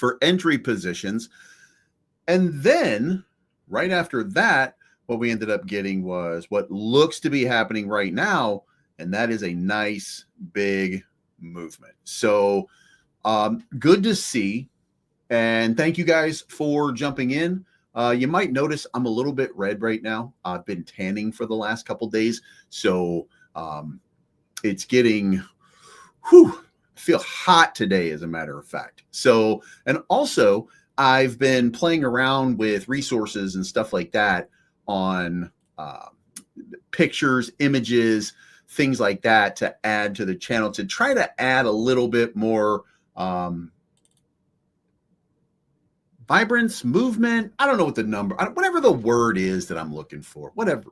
for entry positions. And then right after that, what we ended up getting was what looks to be happening right now, and that is a nice big movement. So good to see. And thank you guys for jumping in. You might notice I'm a little bit red right now. I've been tanning for the last couple days. So it's getting, I feel hot today, as a matter of fact. So, and also I've been playing around with resources and stuff like that on pictures, images, things like that to add to the channel, to try to add a little bit more vibrance, movement. I don't know what the number, whatever the word is that I'm looking for, whatever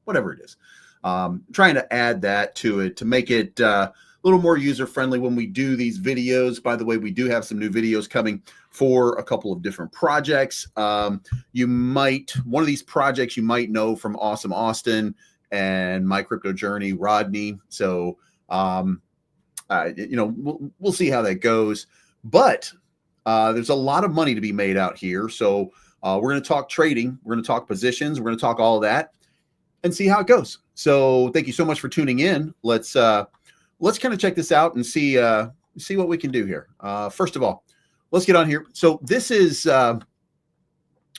it is. Trying to add that to it to make it a little more user-friendly when we do these videos. By the way, we do have some new videos coming for a couple of different projects. One of these projects you might know from Awesome Austin and My Crypto Journey, Rodney. So, we'll see how that goes. But there's a lot of money to be made out here. So we're going to talk trading. We're going to talk positions. We're going to talk all of that and see how it goes. So thank you so much for tuning in. Let's kind of check this out and see what we can do here. First of all, let's get on here. So this is, for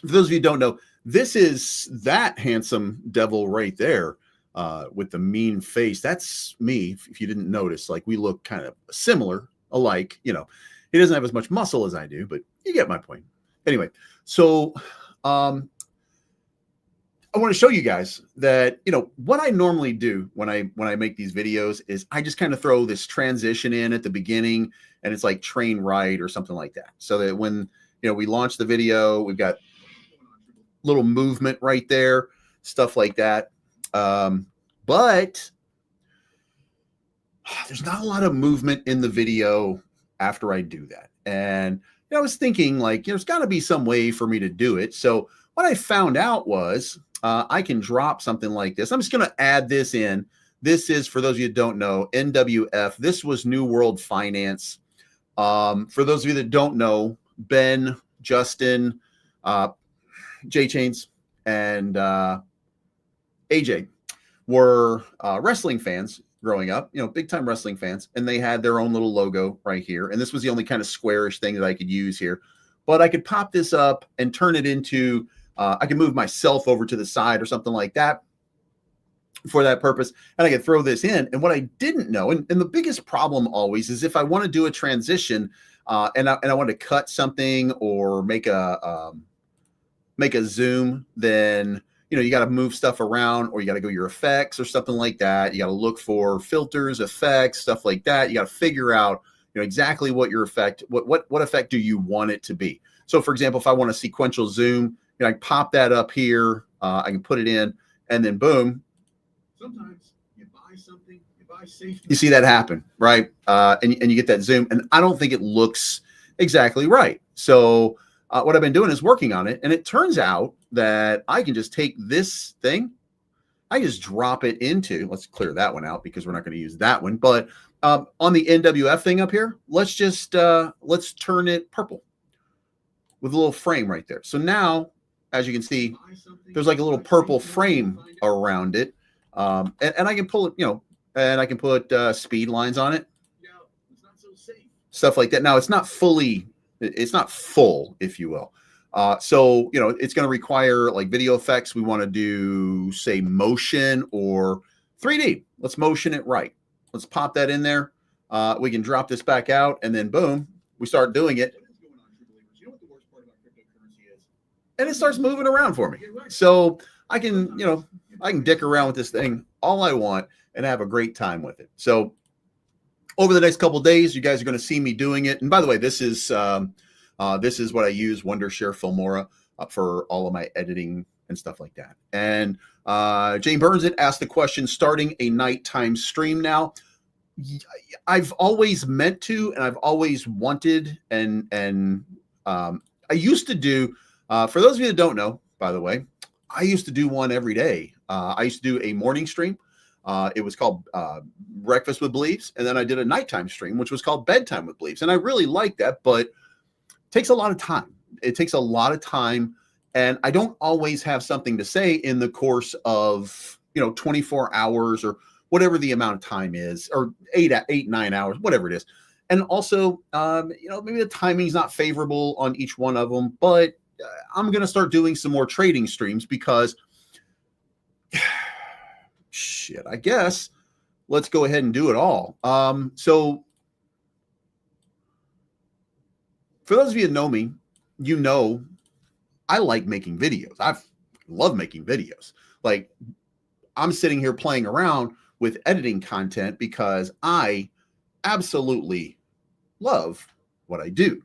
those of you who don't know, this is that handsome devil right there with the mean face. That's me, if you didn't notice. Like, we look kind of similar, alike. You know, he doesn't have as much muscle as I do, but you get my point. Anyway, so I want to show you guys that, what I normally do when I make these videos is I just kind of throw this transition in at the beginning, and it's like train right or something like that. So that when, we launch the video, we've got little movement right there, stuff like that. But there's not a lot of movement in the video after I do that. And I was thinking, like, there's got to be some way for me to do it. So what I found out was I can drop something like this. I'm just going to add this in. This is, for those of you that don't know, NWF. This was New World Finance. For those of you that don't know, Ben, Justin, J-Chains, and AJ were wrestling fans growing up, big time wrestling fans. And they had their own little logo right here. And this was the only kind of squarish thing that I could use here. But I could pop this up and turn it into, I can move myself over to the side or something like that for that purpose. And I could throw this in. And what I didn't know, and the biggest problem always is if I want to do a transition and I want to cut something or make a zoom, then you got to move stuff around, or you got to go your effects or something like that. You got to look for filters, effects, stuff like that. You got to figure out, exactly what your effect, what effect do you want it to be? So for example, if I want a sequential zoom, I can pop that up here. I can put it in, and then boom. Sometimes you buy something, you buy safety. You see that happen, right? And you get that zoom, and I don't think it looks exactly right. So what I've been doing is working on it, and it turns out that I can just take this thing, I just drop it into, let's clear that one out because we're not going to use that one, but on the NWF thing up here, let's just, let's turn it purple with a little frame right there. So now, as you can see, there's like a little purple frame around it, and I can pull it, and I can put speed lines on it, stuff like that. Now, it's not fully, it's not full, if you will. So, it's going to require like video effects. We want to do, say, motion or 3D. Let's motion it right. Let's pop that in there. We can drop this back out, and then boom, we start doing it. And it starts moving around for me. So I can, I can dick around with this thing all I want and have a great time with it. So over the next couple of days, you guys are going to see me doing it. And by the way, this is what I use, Wondershare Filmora, for all of my editing and stuff like that. And Jane Burns asked the question, starting a nighttime stream now. I've always meant to, and I've always wanted, and I used to do, for those of you that don't know, by the way, I used to do one every day. I used to do a morning stream. It was called Breakfast with Bleeves. And then I did a nighttime stream, which was called Bedtime with Bleeves. And I really liked that, but takes a lot of time. It takes a lot of time. And I don't always have something to say in the course of, 24 hours or whatever the amount of time is, or 9 hours, whatever it is. And also, maybe the timing's not favorable on each one of them, but I'm going to start doing some more trading streams because shit, I guess let's go ahead and do it all. So for those of you that know me, I like making videos. I love making videos. Like, I'm sitting here playing around with editing content because I absolutely love what I do.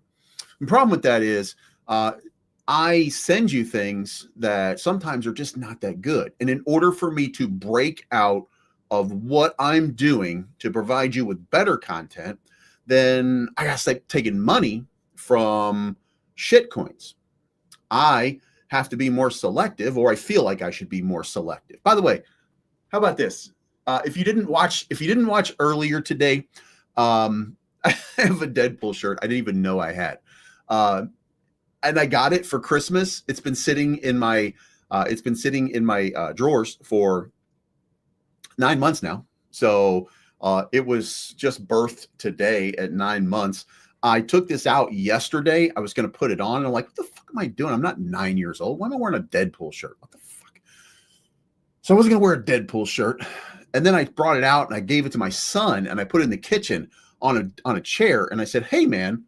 The problem with that is I send you things that sometimes are just not that good. And in order for me to break out of what I'm doing to provide you with better content, then I got to start taking money from shitcoins. I have to be more selective, or I feel like I should be more selective. By the way, how about this? If you didn't watch earlier today, I have a Deadpool shirt I didn't even know I had, and I got it for Christmas. It's been sitting in my drawers for 9 months now. So it was just birthed today at 9 months. I took this out yesterday. I was going to put it on, and I'm like, what the fuck am I doing? I'm not 9 years old. Why am I wearing a Deadpool shirt? What the fuck? So I wasn't going to wear a Deadpool shirt. And then I brought it out and I gave it to my son, and I put it in the kitchen on a chair. And I said, hey, man,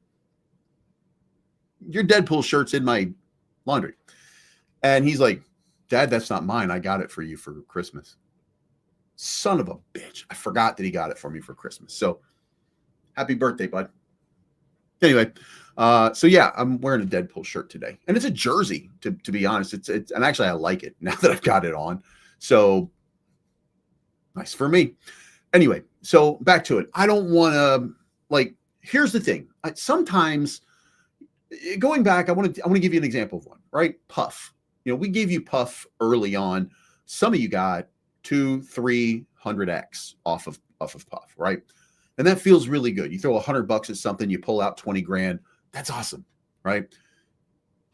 your Deadpool shirt's in my laundry. And he's like, Dad, that's not mine. I got it for you for Christmas. Son of a bitch. I forgot that he got it for me for Christmas. So happy birthday, bud. Anyway, so yeah, I'm wearing a Deadpool shirt today, and it's a jersey. To be honest, it's and actually I like it now that I've got it on. So nice for me. Anyway, so back to it. I don't want to Here's the thing. Sometimes going back, I want to give you an example of one. Right, Puff. We gave you Puff early on. Some of you got 200-300x off of Puff, right? And that feels really good. You throw $100 at something, you pull out 20 grand. That's awesome, right?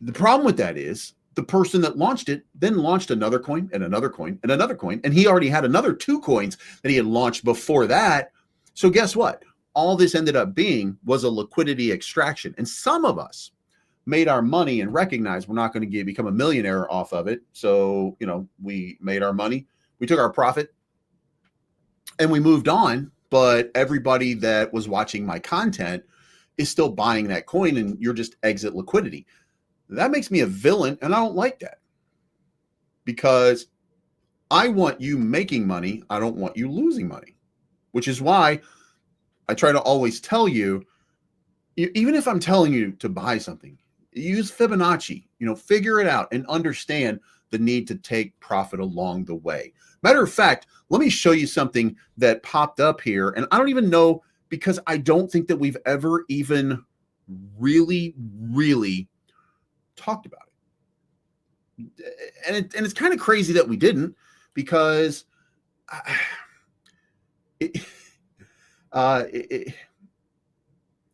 The problem with that is the person that launched it then launched another coin and another coin and another coin. And he already had another 2 coins that he had launched before that. So guess what? All this ended up being was a liquidity extraction. And some of us made our money and recognized we're not going to become a millionaire off of it. So, we made our money. We took our profit and we moved on. But everybody that was watching my content is still buying that coin, and you're just exit liquidity. That makes me a villain, and I don't like that, because I want you making money. I don't want you losing money, which is why I try to always tell you, even if I'm telling you to buy something, use Fibonacci, figure it out and understand the need to take profit along the way. Matter of fact, let me show you something that popped up here. And I don't even know, because I don't think that we've ever even really, really talked about it. And it's kind of crazy that we didn't, because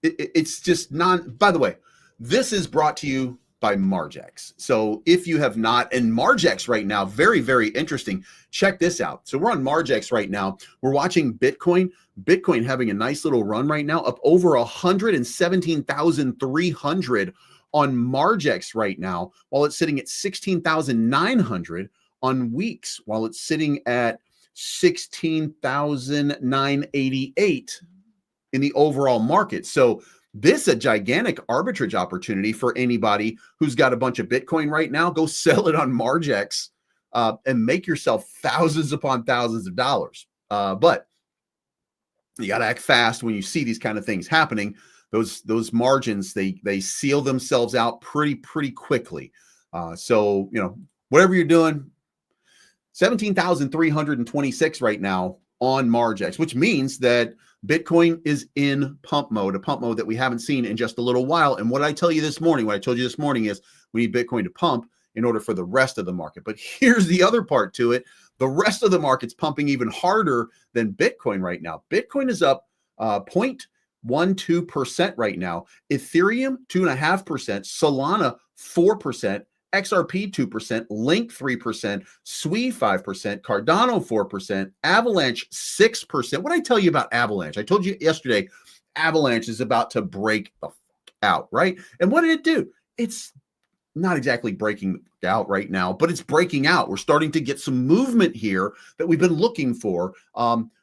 it's just not. By the way, this is brought to you by MARGEX. So if you have not, and MARGEX right now, very, very interesting. Check this out. So we're on MARGEX right now. We're watching Bitcoin having a nice little run right now, up over 117,300 on MARGEX right now, while it's sitting at 16,900 on weeks, while it's sitting at 16,988 in the overall market. So this is a gigantic arbitrage opportunity for anybody who's got a bunch of Bitcoin right now. Go sell it on MARGEX and make yourself thousands upon thousands of dollars. But you got to act fast when you see these kind of things happening. Those margins, they seal themselves out pretty quickly. So, whatever you're doing, 17,326 right now on MARGEX, which means that Bitcoin is in pump mode, a pump mode that we haven't seen in just a little while. And what I told you this morning is we need Bitcoin to pump in order for the rest of the market. But here's the other part to it. The rest of the market's pumping even harder than Bitcoin right now. Bitcoin is up 2% right now. Ethereum, 2.5%. Solana, 4%. XRP 2%, Link 3%, SWE 5%, Cardano 4%, Avalanche 6%. What did I tell you about Avalanche? I told you yesterday, Avalanche is about to break the fuck out, right? And what did it do? It's not exactly breaking out right now, but it's breaking out. We're starting to get some movement here that we've been looking for.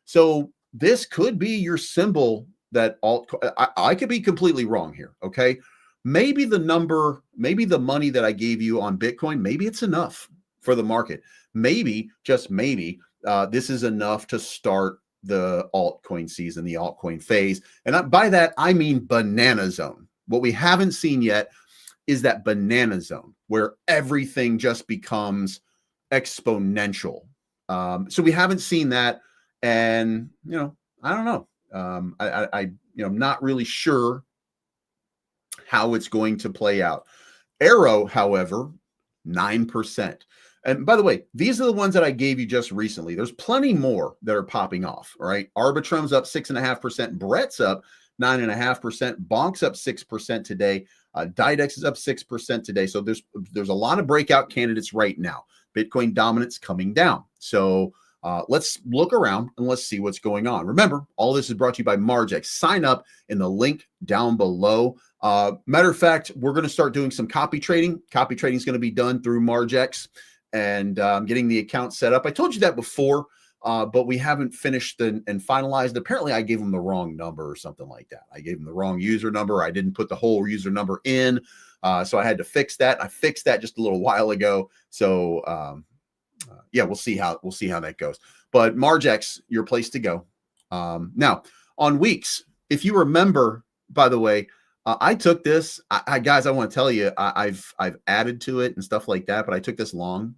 So this could be your symbol that I could be completely wrong here, okay? Maybe the money that I gave you on Bitcoin, maybe it's enough for the market. Maybe, just maybe, this is enough to start the altcoin season, the altcoin phase. And by that, I mean banana zone. What we haven't seen yet is that banana zone where everything just becomes exponential. So we haven't seen that. And, I don't know. I'm not really sure how it's going to play out. Arrow, however, 9%. And by the way, these are the ones that I gave you just recently. There's plenty more that are popping off, all right? Arbitrum's up 6.5%. Brett's up 9.5%. Bonk's up 6% today. Didex is up 6% today. So there's a lot of breakout candidates right now. Bitcoin dominance coming down. So let's look around and let's see what's going on. Remember, all this is brought to you by MARGEX. Sign up in the link down below. Matter of fact, we're going to start doing some copy trading. Copy trading is going to be done through MARGEX and getting the account set up. I told you that before, but we haven't finished and finalized. Apparently, I gave them the wrong number or something like that. I gave them the wrong user number. I didn't put the whole user number in, so I had to fix that. I fixed that just a little while ago. So yeah, we'll see how that goes. But MARGEX, your place to go. Now on weeks, if you remember, by the way, I took this. Guys, I want to tell you, I've added to it and stuff like that, but I took this long.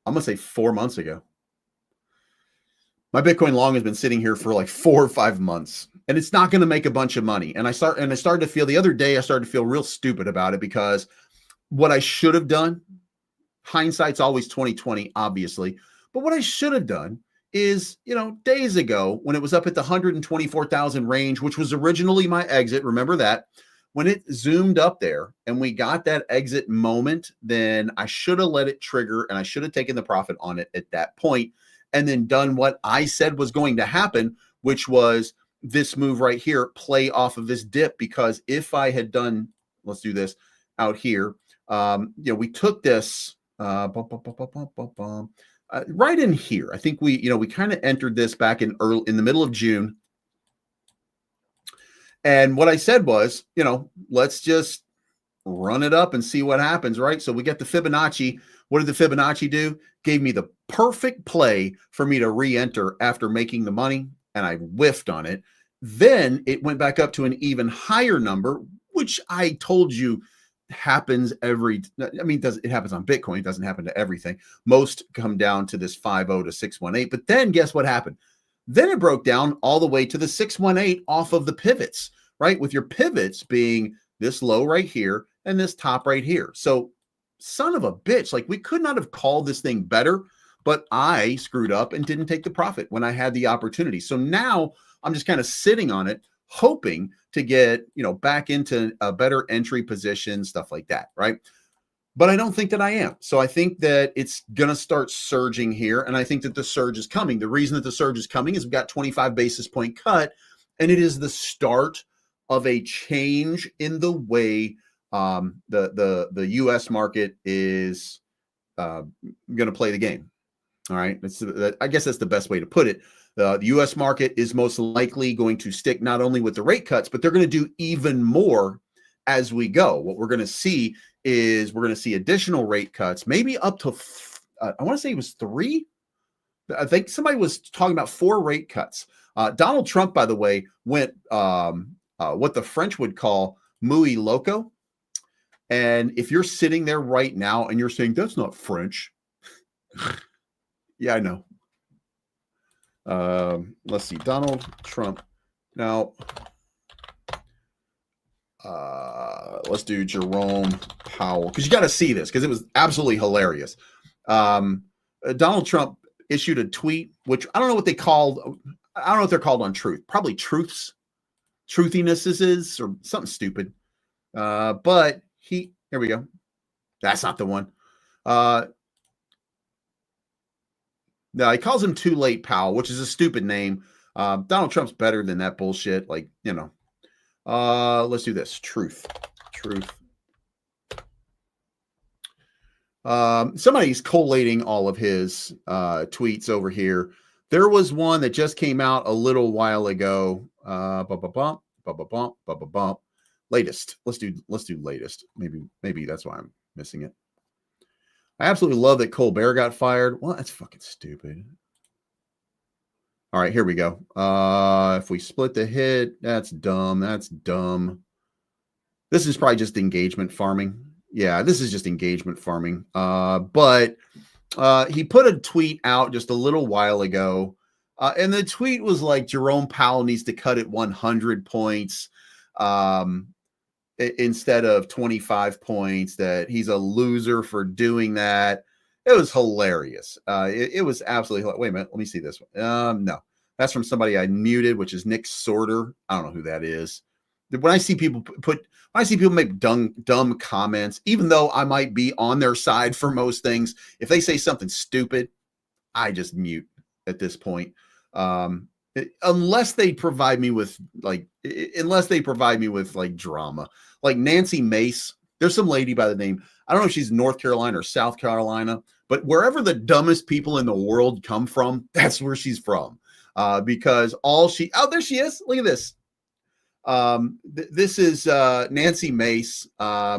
I'm gonna say 4 months ago. My Bitcoin long has been sitting here for like 4 or 5 months, and it's not going to make a bunch of money. And I started to feel the other day, I started to feel real stupid about it because what I should have done, hindsight's always 20/20, obviously, but what I should have done is, days ago when it was up at the 124,000 range, which was originally my exit, remember that, when it zoomed up there and we got that exit moment, then I should have let it trigger and I should have taken the profit on it at that point and then done what I said was going to happen, which was this move right here, play off of this dip. Because if I had done, let's do this out here, we took this right in here. I think we kind of entered this back in the middle of June. And what I said was, let's just run it up and see what happens, right? So we get the Fibonacci. What did the Fibonacci do? Gave me the perfect play for me to re-enter after making the money, and I whiffed on it. Then it went back up to an even higher number, which I told you happens it happens on Bitcoin. It doesn't happen to everything. Most come down to this 50 to 618. But then guess what happened? Then it broke down all the way to the 618 off of the pivots, right? With your pivots being this low right here and this top right here. So son of a bitch, like we could not have called this thing better, but I screwed up and didn't take the profit when I had the opportunity. So now I'm just kind of sitting on it, hoping to get, back into a better entry position, stuff like that, right? But I don't think that I am. So I think that it's going to start surging here. And I think that the surge is coming. The reason that the surge is coming is we've got 25 basis point cut, and it is the start of a change in the way the U.S. market is going to play the game. All right. I guess that's the best way to put it. The U.S. market is most likely going to stick not only with the rate cuts, but they're going to do even more as we go. What we're going to see is additional rate cuts, maybe up to, I want to say it was 3. I think somebody was talking about 4 rate cuts. Donald Trump, by the way, went what the French would call muy loco. And if you're sitting there right now and you're saying, that's not French. Yeah, I know. Let's see, Donald Trump. Now, let's do Jerome Powell, because you got to see this because it was absolutely hilarious. Donald Trump issued a tweet, which I don't know what they called. I don't know if they're called on truth, probably truths, truthinesses or something stupid. But here we go. That's not the one. No, he calls him Too Late Pal, which is a stupid name. Donald Trump's better than that bullshit. Like, you know, let's do this. Truth. Somebody's collating all of his tweets over here. There was one that just came out a little while ago. Latest. Let's do latest. Maybe that's why I'm missing it. I absolutely love that Colbert got fired. Well, that's fucking stupid. All right, here we go. If we split the hit, that's dumb. That's dumb. This is probably just engagement farming. Yeah, this is just engagement farming. But he put a tweet out just a little while ago. And the tweet was like, Jerome Powell needs to cut it 100 points instead of 25 points, that he's a loser for doing that. It was hilarious. It was absolutely, wait a minute, let me see this one. No, that's from somebody I muted, which is Nick Sorter. I don't know who that is. When I see people make dumb comments, even though I might be on their side for most things, if they say something stupid, I just mute at this point. Unless they provide me with drama, like Nancy Mace. There's some lady by the name, I don't know if she's North Carolina or South Carolina, but wherever the dumbest people in the world come from, that's where she's from. Because there she is. Look at this. This is Nancy Mace.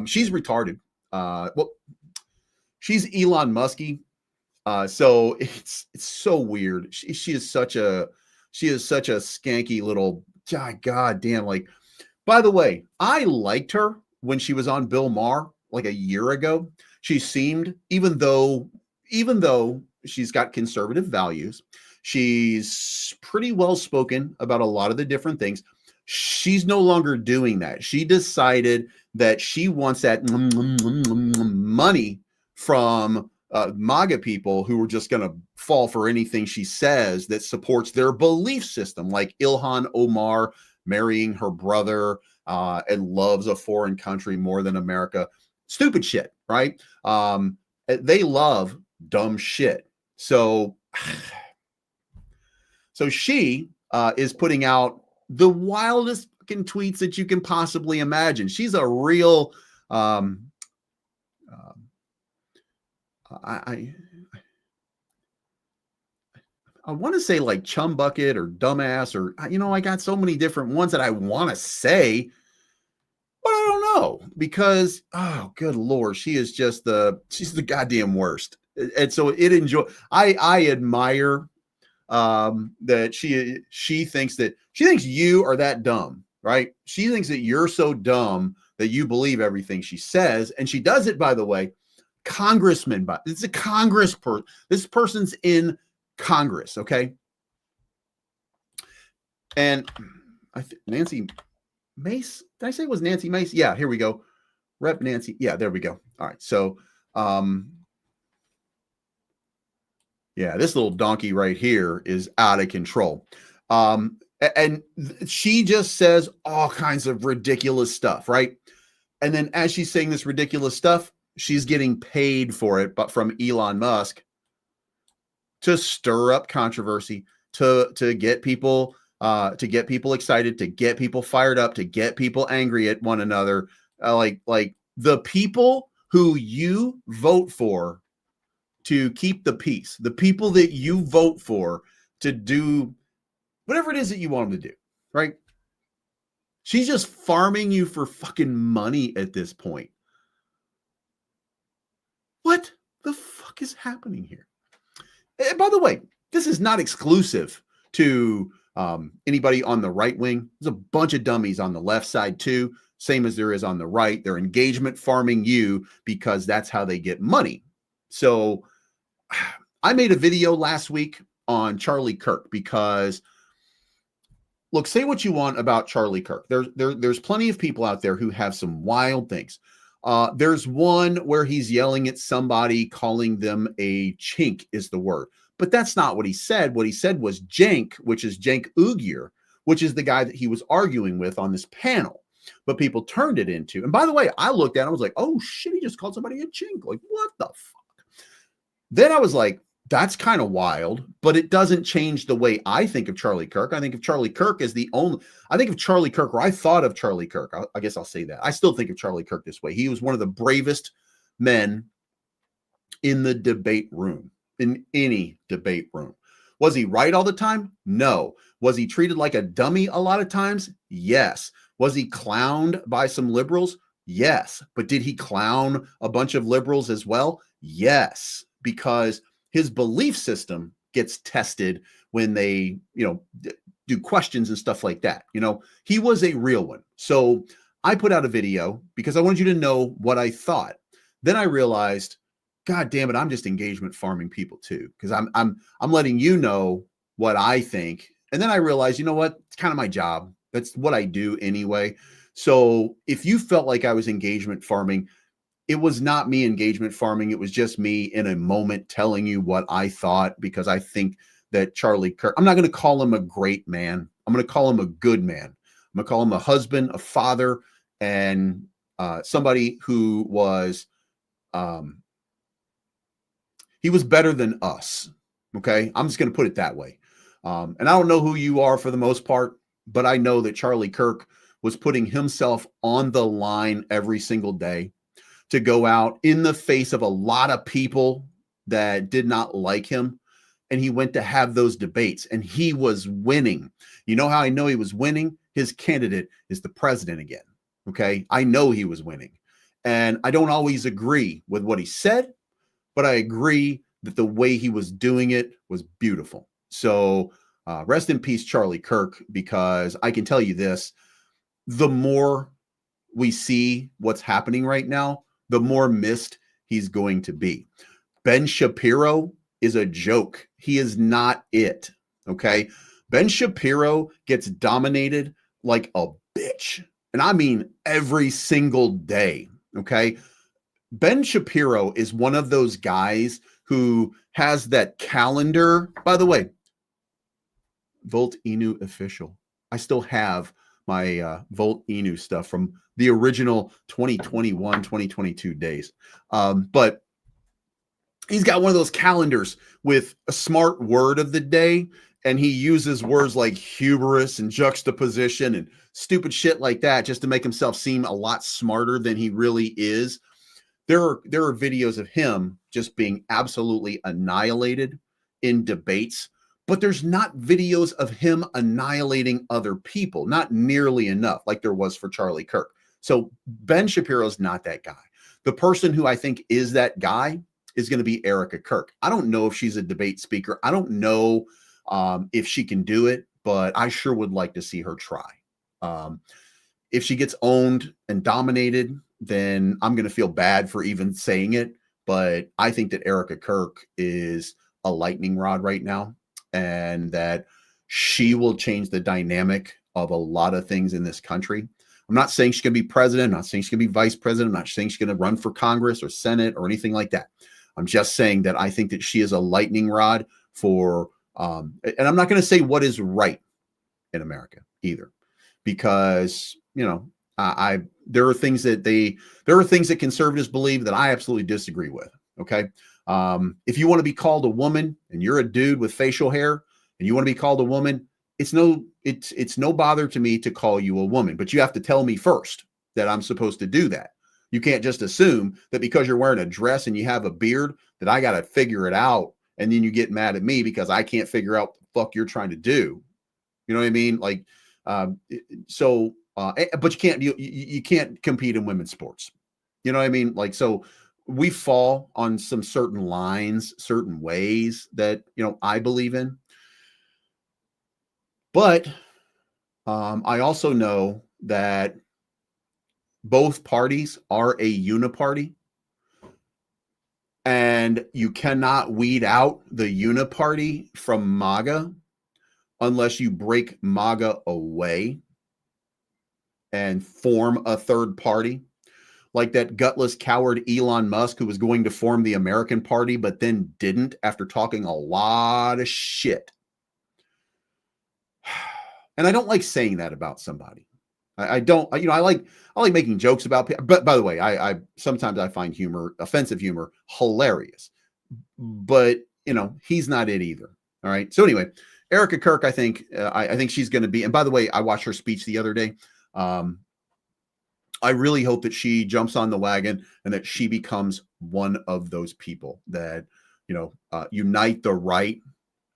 She's retarded. Well, she's Elon Musky. So it's so weird. She is such a skanky little god damn. Like, by the way, I liked her when she was on Bill Maher like a year ago. She seemed, even though she's got conservative values, she's pretty well spoken about a lot of the different things. She's no longer doing that. She decided that she wants that money from MAGA people who are just going to fall for anything she says that supports their belief system, like Ilhan Omar marrying her brother and loves a foreign country more than America. Stupid shit, right? They love dumb shit. So she is putting out the wildest fucking tweets that you can possibly imagine. She's a real I want to say like chum bucket or dumbass, or, you know, I got so many different ones that I want to say, but I don't know, because, oh, good Lord, she's the goddamn worst. And so I admire that she thinks you are that dumb, right? She thinks that you're so dumb that you believe everything she says. And she does it, by the way, congressman, but it's a Congress person. This person's in Congress, okay? And Nancy Mace, did I say it was Nancy Mace? Yeah, here we go. Rep Nancy. Yeah, there we go. All right. So, yeah, this little donkey right here is out of control. And she just says all kinds of ridiculous stuff, right? And then as she's saying this ridiculous stuff, she's getting paid for it, but from Elon Musk, to stir up controversy, to get people excited, to get people fired up, to get people angry at one another. Like the people who you vote for to keep the peace, the people that you vote for to do whatever it is that you want them to do, right? She's just farming you for fucking money at this point. What the fuck is happening here? And by the way, this is not exclusive to anybody on the right wing. There's a bunch of dummies on the left side too, same as there is on the right. They're engagement farming you because that's how they get money. So I made a video last week on Charlie Kirk because, look, say what you want about Charlie Kirk. There's plenty of people out there who have some wild things. There's one where he's yelling at somebody, calling them a chink is the word. But that's not what he said. What he said was Cenk, which is Cenk Uygur, which is the guy that he was arguing with on this panel. But people turned it into, and by the way, I looked at it, I was like, oh shit, he just called somebody a chink. Like, what the fuck? Then I was like, that's kind of wild, but it doesn't change the way I think of Charlie Kirk. I think of Charlie Kirk as the only, I think of Charlie Kirk, or I thought of Charlie Kirk. I guess I'll say that. I still think of Charlie Kirk this way. He was one of the bravest men in the debate room, in any debate room. Was he right all the time? No. Was he treated like a dummy a lot of times? Yes. Was he clowned by some liberals? Yes. But did he clown a bunch of liberals as well? Yes. Because his belief system gets tested when they, do questions and stuff like that. He was a real one. So I put out a video because I wanted you to know what I thought. Then I realized, God damn it, I'm just engagement farming people too, because I'm letting you know what I think. And then I realized, you know what? It's kind of my job. That's what I do anyway. So if you felt like I was engagement farming, it was not me engagement farming. It was just me in a moment telling you what I thought, because I think that Charlie Kirk, I'm not going to call him a great man. I'm going to call him a good man. I'm going to call him a husband, a father, and somebody who was, he was better than us. Okay. I'm just going to put it that way. And I don't know who you are for the most part, but I know that Charlie Kirk was putting himself on the line every single day to go out in the face of a lot of people that did not like him. And he went to have those debates and he was winning. You know how I know he was winning? His candidate is the president again. Okay. I know he was winning. And I don't always agree with what he said, but I agree that the way he was doing it was beautiful. So rest in peace, Charlie Kirk, because I can tell you this, the more we see what's happening right now, the more missed he's going to be. Ben Shapiro is a joke. He is not it. Okay. Ben Shapiro gets dominated like a bitch. And I mean every single day. Okay. Ben Shapiro is one of those guys who has that calendar. By the way, Volt Inu official. I still have my Volt Inu stuff from the original 2021, 2022 days. But he's got one of those calendars with a smart word of the day, and he uses words like hubris and juxtaposition and stupid shit like that just to make himself seem a lot smarter than he really is. There are videos of him just being absolutely annihilated in debates, but there's not videos of him annihilating other people, not nearly enough like there was for Charlie Kirk. So Ben Shapiro's not that guy. The person who I think is that guy is going to be Erica Kirk. I don't know if she's a debate speaker. I don't know if she can do it, but I sure would like to see her try. If she gets owned and dominated, then I'm going to feel bad for even saying it. But I think that Erica Kirk is a lightning rod right now, and that she will change the dynamic of a lot of things in this country. I'm not saying she's going to be president. I'm not saying she's going to be vice president. I'm not saying she's going to run for Congress or Senate or anything like that. I'm just saying that I think that she is a lightning rod for, and I'm not going to say what is right in America either, because, there are things that conservatives believe that I absolutely disagree with. Okay. If you want to be called a woman and you're a dude with facial hair and you want to be called a woman, it's no bother to me to call you a woman, but you have to tell me first that I'm supposed to do that. You can't just assume that because you're wearing a dress and you have a beard that I got to figure it out. And then you get mad at me because I can't figure out what the fuck you're trying to do. You know what I mean? Like, but you can't compete in women's sports. You know what I mean? Like, so we fall on some certain lines, certain ways that, I believe in. But I also know that both parties are a uniparty, and you cannot weed out the uniparty from MAGA unless you break MAGA away and form a third party. like that gutless coward Elon Musk who was going to form the American Party, but then didn't after talking a lot of shit. And I don't like saying that about somebody. I don't, you know, I like making jokes about people. But by the way, I sometimes I find offensive humor, hilarious. But you know, he's not it either. All right. So anyway, Erica Kirk, I think she's going to be. And by the way, I watched her speech the other day. I really hope that she jumps on the wagon and that she becomes one of those people that, you know, unite the right.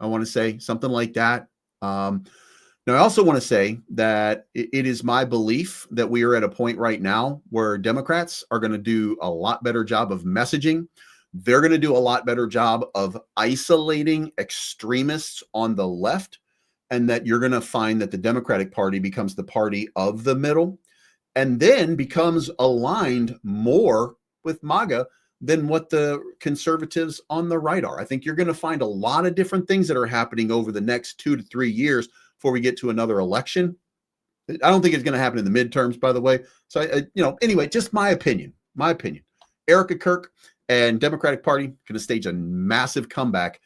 I want to say something like that. Now, I also want to say that it is my belief that we are at a point right now where Democrats are going to do a lot better job of messaging. They're going to do a lot better job of isolating extremists on the left, and that you're going to find that the Democratic Party becomes the party of the middle and then becomes aligned more with MAGA than what the conservatives on the right are. I think you're going to find a lot of different things that are happening over the next 2 to 3 years before we get to another election. I don't think it's going to happen in the midterms, by the way. So, you know, anyway, just my opinion. Erica Kirk and Democratic Party going to stage a massive comeback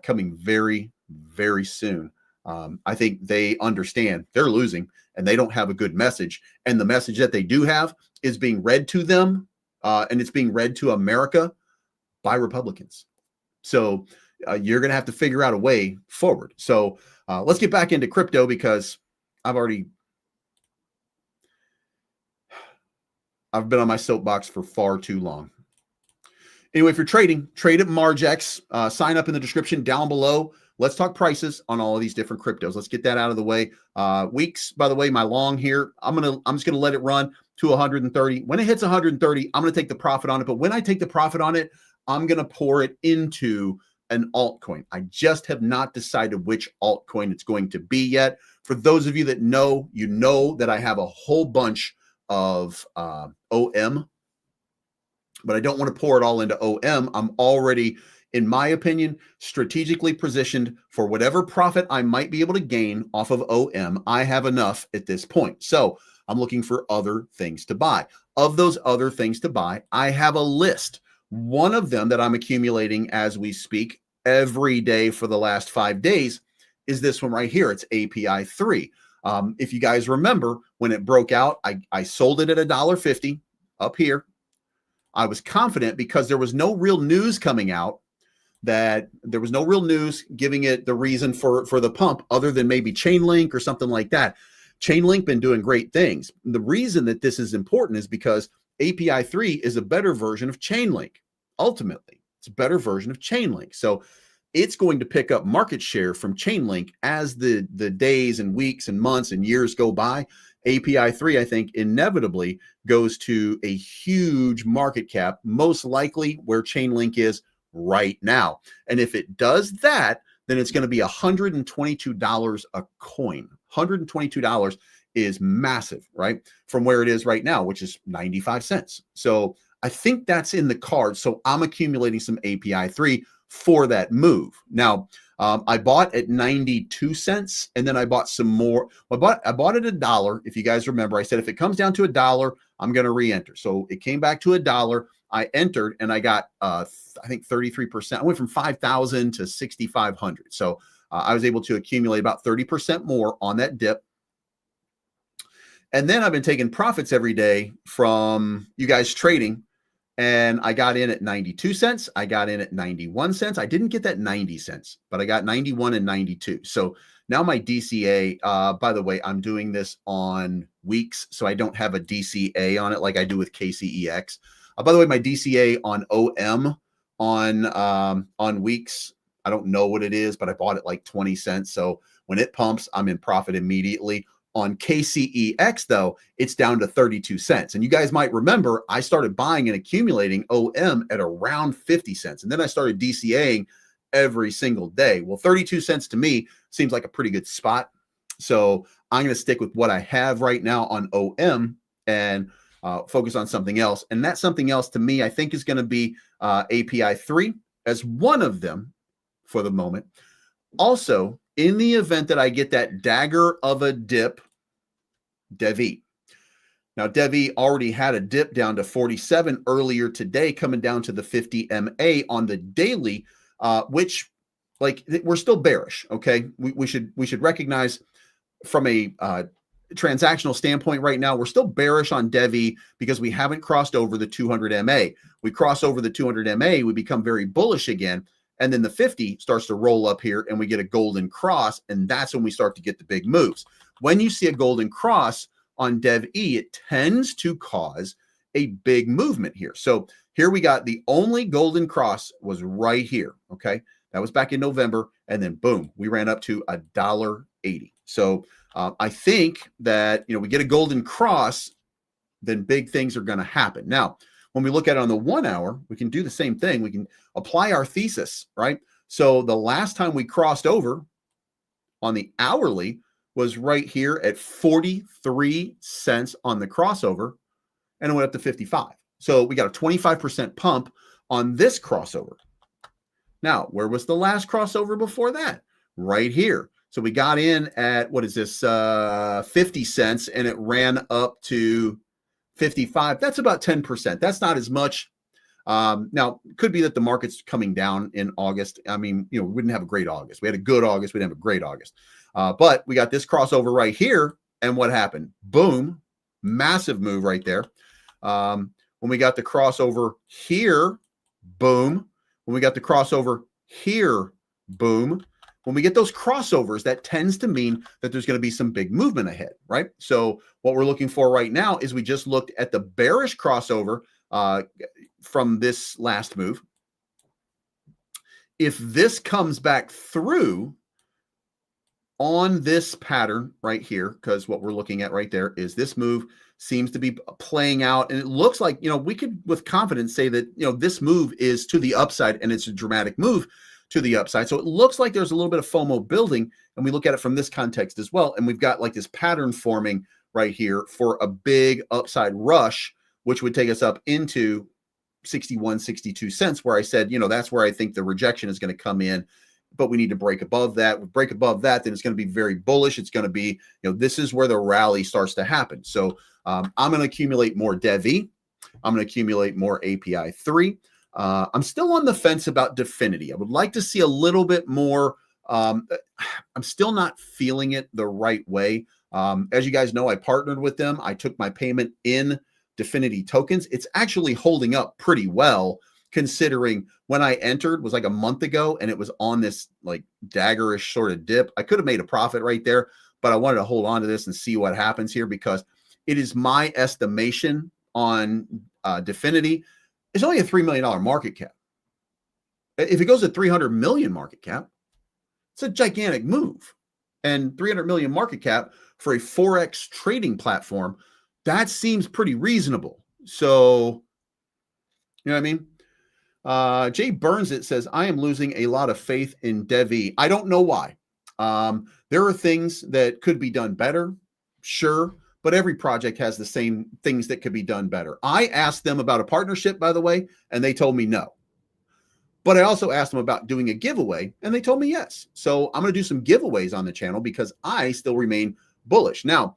coming very, very soon. I think they understand they're losing and they don't have a good message. And the message that they do have is being read to them, and it's being read to America by Republicans. So you're going to have to figure out a way forward. So let's get back into crypto because I've been on my soapbox for far too long. Anyway, if you're trading, trade at MARGEX. Sign up in the description down below. Let's talk prices on all of these different cryptos. Let's get that out of the way. Weeks, by the way, my long here, I'm just gonna let it run to 130. When it hits 130, I'm gonna take the profit on it. But when I take the profit on it, I'm gonna pour it into an altcoin. I just have not decided which altcoin it's going to be yet. For those of you that know, you know that I have a whole bunch of OM, but I don't want to pour it all into OM. I'm already, in my opinion, strategically positioned for whatever profit I might be able to gain off of OM. I have enough at this point. So I'm looking for other things to buy. Of those other things to buy, I have a list. One of them that I'm accumulating as we speak every day for the last 5 days is this one right here. It's API 3. If you guys remember, when it broke out, I sold it at $1.50 up here. I was confident because there was no real news coming out, that there was no real news giving it the reason for the pump other than maybe Chainlink or something like that. Chainlink been doing great things. The reason that this is important is because API 3 is a better version of Chainlink. Ultimately, it's a better version of Chainlink. So it's going to pick up market share from Chainlink as the days and weeks and months and years go by. API 3, I think, inevitably goes to a huge market cap, most likely where Chainlink is right now. And if it does that, then it's going to be $122 a coin. $122 is massive, right? From where it is right now, which is 95 cents. So I think that's in the cards. So I'm accumulating some API 3 for that move. Now, I bought at 92 cents and then I bought some more. I bought at $1. If you guys remember, I said, if it comes down to $1, I'm going to re-enter. So it came back to $1. I entered and I got, I think 33%. I went from 5,000 to 6,500. So I was able to accumulate about 30% more on that dip. And then I've been taking profits every day from you guys trading. And I got in at 92 cents. I got in at 91 cents. I didn't get that 90 cents, but I got 91 and 92. So now my DCA, by the way, I'm doing this on weeks, so I don't have a DCA on it like I do with KCEX. By the way, my DCA on OM on weeks, I don't know what it is, but I bought it like 20 cents. So when it pumps, I'm in profit immediately. On KCEX, though, it's down to 32 cents. And you guys might remember, I started buying and accumulating OM at around 50 cents. And then I started DCAing every single day. Well, 32 cents to me seems like a pretty good spot. So I'm going to stick with what I have right now on OM and focus on something else. And that something else to me, I think is going to be API 3 as one of them for the moment. Also, in the event that I get that dagger of a dip, DevE. Now, DevE already had a dip down to 47 earlier today, coming down to the 50 MA on the daily, which, like, we're still bearish. Okay, we should recognize from a transactional standpoint right now, we're still bearish on DevE because we haven't crossed over the 200 MA. We cross over the 200 MA, we become very bullish again. And then the 50 starts to roll up here and we get a golden cross. And that's when we start to get the big moves. When you see a golden cross on DevE, it tends to cause a big movement here. So here we got the only golden cross was right here. Okay. That was back in November. And then boom, we ran up to $1.80. So I think that, we get a golden cross, then big things are going to happen. Now, when we look at it on the 1 hour, we can do the same thing. We can apply our thesis, right? So the last time we crossed over on the hourly was right here at 43 cents on the crossover, and it went up to 55. So we got a 25% pump on this crossover. Now, where was the last crossover before that? Right here. So we got in at, what is this, 50 cents, and it ran up to 55. That's about 10%. That's not as much. Now, it could be that the market's coming down in August. I mean, we wouldn't have a great August. We had a good August. We didn't have a great August. But we got this crossover right here. And what happened? Boom. Massive move right there. When we got the crossover here, boom. When we got the crossover here, boom. When we get those crossovers, that tends to mean that there's going to be some big movement ahead, right? So what we're looking for right now is we just looked at the bearish crossover from this last move. If this comes back through on this pattern right here, because what we're looking at right there is this move seems to be playing out. And it looks like, we could with confidence say that, this move is to the upside and it's a dramatic move to the upside. So it looks like there's a little bit of FOMO building, and we look at it from this context as well. And we've got like this pattern forming right here for a big upside rush, which would take us up into 61, 62 cents, where I said, that's where I think the rejection is going to come in, but we need to break above that. We break above that, then it's going to be very bullish. It's going to be, this is where the rally starts to happen. So I'm going to accumulate more DevE. I'm going to accumulate more API 3. I'm still on the fence about Definity. I would like to see a little bit more. I'm still not feeling it the right way. As you guys know, I partnered with them. I took my payment in Definity tokens. It's actually holding up pretty well, considering when I entered was like a month ago and it was on this like daggerish sort of dip. I could have made a profit right there, but I wanted to hold on to this and see what happens here, because it is my estimation on Definity. It's only a $3 million market cap. If it goes to 300 million market cap, it's a gigantic move. And 300 million market cap for a Forex trading platform, that seems pretty reasonable. So, you know what I mean? Jay Burns, it says, I am losing a lot of faith in DevE. I don't know why. There are things that could be done better. Sure. But every project has the same things that could be done better. I asked them about a partnership, by the way, and they told me no. But I also asked them about doing a giveaway, and they told me yes. So I'm going to do some giveaways on the channel because I still remain bullish. Now,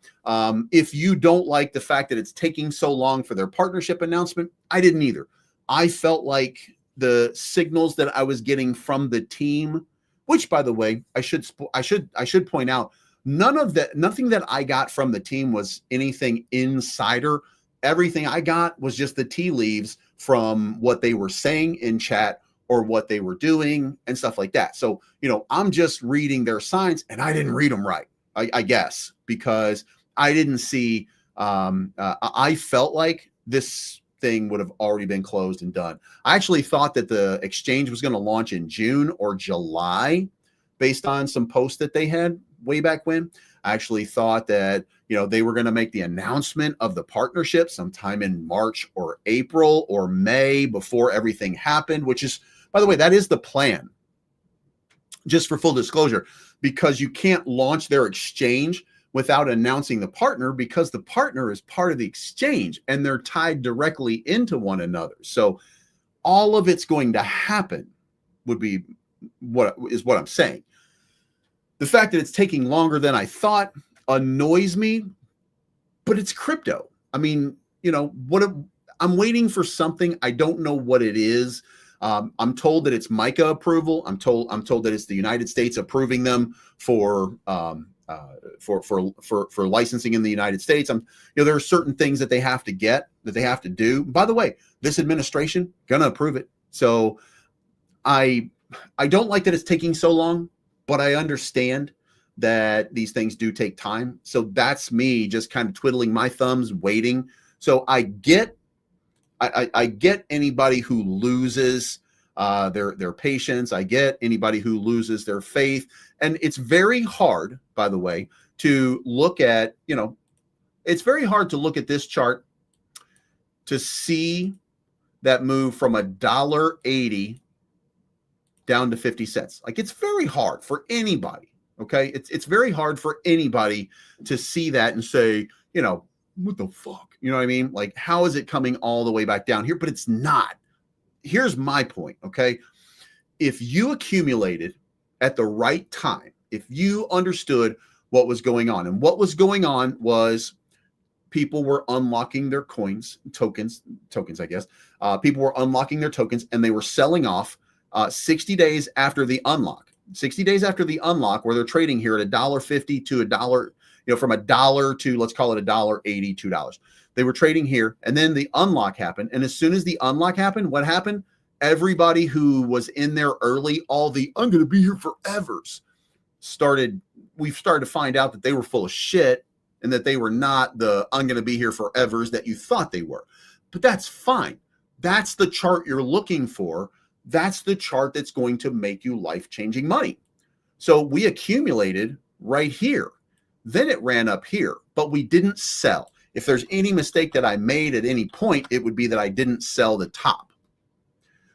if you don't like the fact that it's taking so long for their partnership announcement, I didn't either. I felt like the signals that I was getting from the team, which, by the way, I should point out, nothing that I got from the team was anything insider. Everything I got was just the tea leaves from what they were saying in chat or what they were doing and stuff like that. So, I'm just reading their signs, and I didn't read them right, I guess, because I didn't see, I felt like this thing would have already been closed and done. I actually thought that the exchange was going to launch in June or July based on some posts that they had way back when. I actually thought that, they were going to make the announcement of the partnership sometime in March or April or May before everything happened, which is, by the way, that is the plan. Just for full disclosure, because you can't launch their exchange without announcing the partner, because the partner is part of the exchange and they're tied directly into one another. So all of it's going to happen would be what I'm saying. The fact that it's taking longer than I thought annoys me, but it's crypto. I mean, I'm waiting for something. I don't know what it is. I'm told that it's MiCA approval. I'm told that it's the United States approving them for licensing in the United States. There are certain things that they have to get, that they have to do. By the way, this administration gonna approve it. So I don't like that it's taking so long, but I understand that these things do take time. So that's me just kind of twiddling my thumbs, waiting. So I get anybody who loses their patience. I get anybody who loses their faith. And it's very hard, by the way, to look at, it's very hard to look at this chart to see that move from $1.80 down to 50 cents. Like, it's very hard for anybody. Okay. It's very hard for anybody to see that and say, what the fuck? You know what I mean? Like, how is it coming all the way back down here? But it's not. Here's my point. Okay. If you accumulated at the right time, if you understood what was going on, and what was going on was people were unlocking their tokens, I guess. People were unlocking their tokens and they were selling off 60 days after the unlock. 60 days after the unlock, where they're trading here at $1.50 to $1, from $1 to, let's call it $1.80, $2. They were trading here, and then the unlock happened. And as soon as the unlock happened, what happened? Everybody who was in there early, all the I'm going to be here forevers, we've started to find out that they were full of shit, and that they were not the I'm going to be here forevers that you thought they were. But that's fine. That's the chart you're looking for. That's the chart that's going to make you life-changing money. So we accumulated right here. Then it ran up here, but we didn't sell. If there's any mistake that I made at any point, it would be that I didn't sell the top,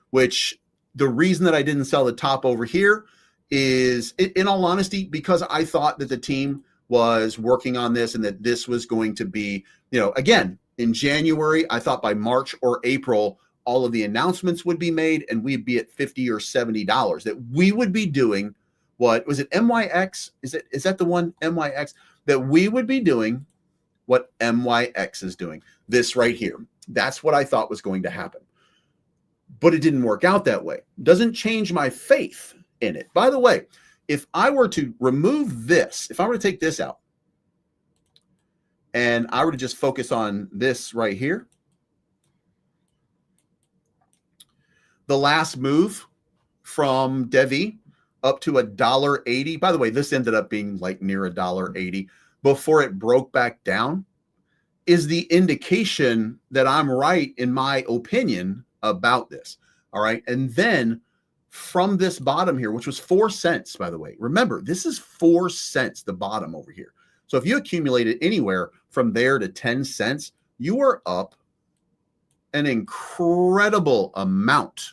which the reason that I didn't sell the top over here is, in all honesty, because I thought that the team was working on this and that this was going to be, again, in January, I thought by March or April, all of the announcements would be made and we'd be at $50 or $70, that we would be doing what was it? MYX? Is that the one, MYX? That we would be doing what MYX is doing, this right here. That's what I thought was going to happen. But it didn't work out that way. Doesn't change my faith in it. By the way, if I were to remove this, if I were to take this out and I were to just focus on this right here, the last move from Devi up to $1.80. By the way, this ended up being like near $1.80 before it broke back down, is the indication that I'm right, in my opinion, about this. All right. And then from this bottom here, which was 4 cents, by the way, remember, this is 4 cents, the bottom over here. So if you accumulated anywhere from there to 10 cents, you are up an incredible amount.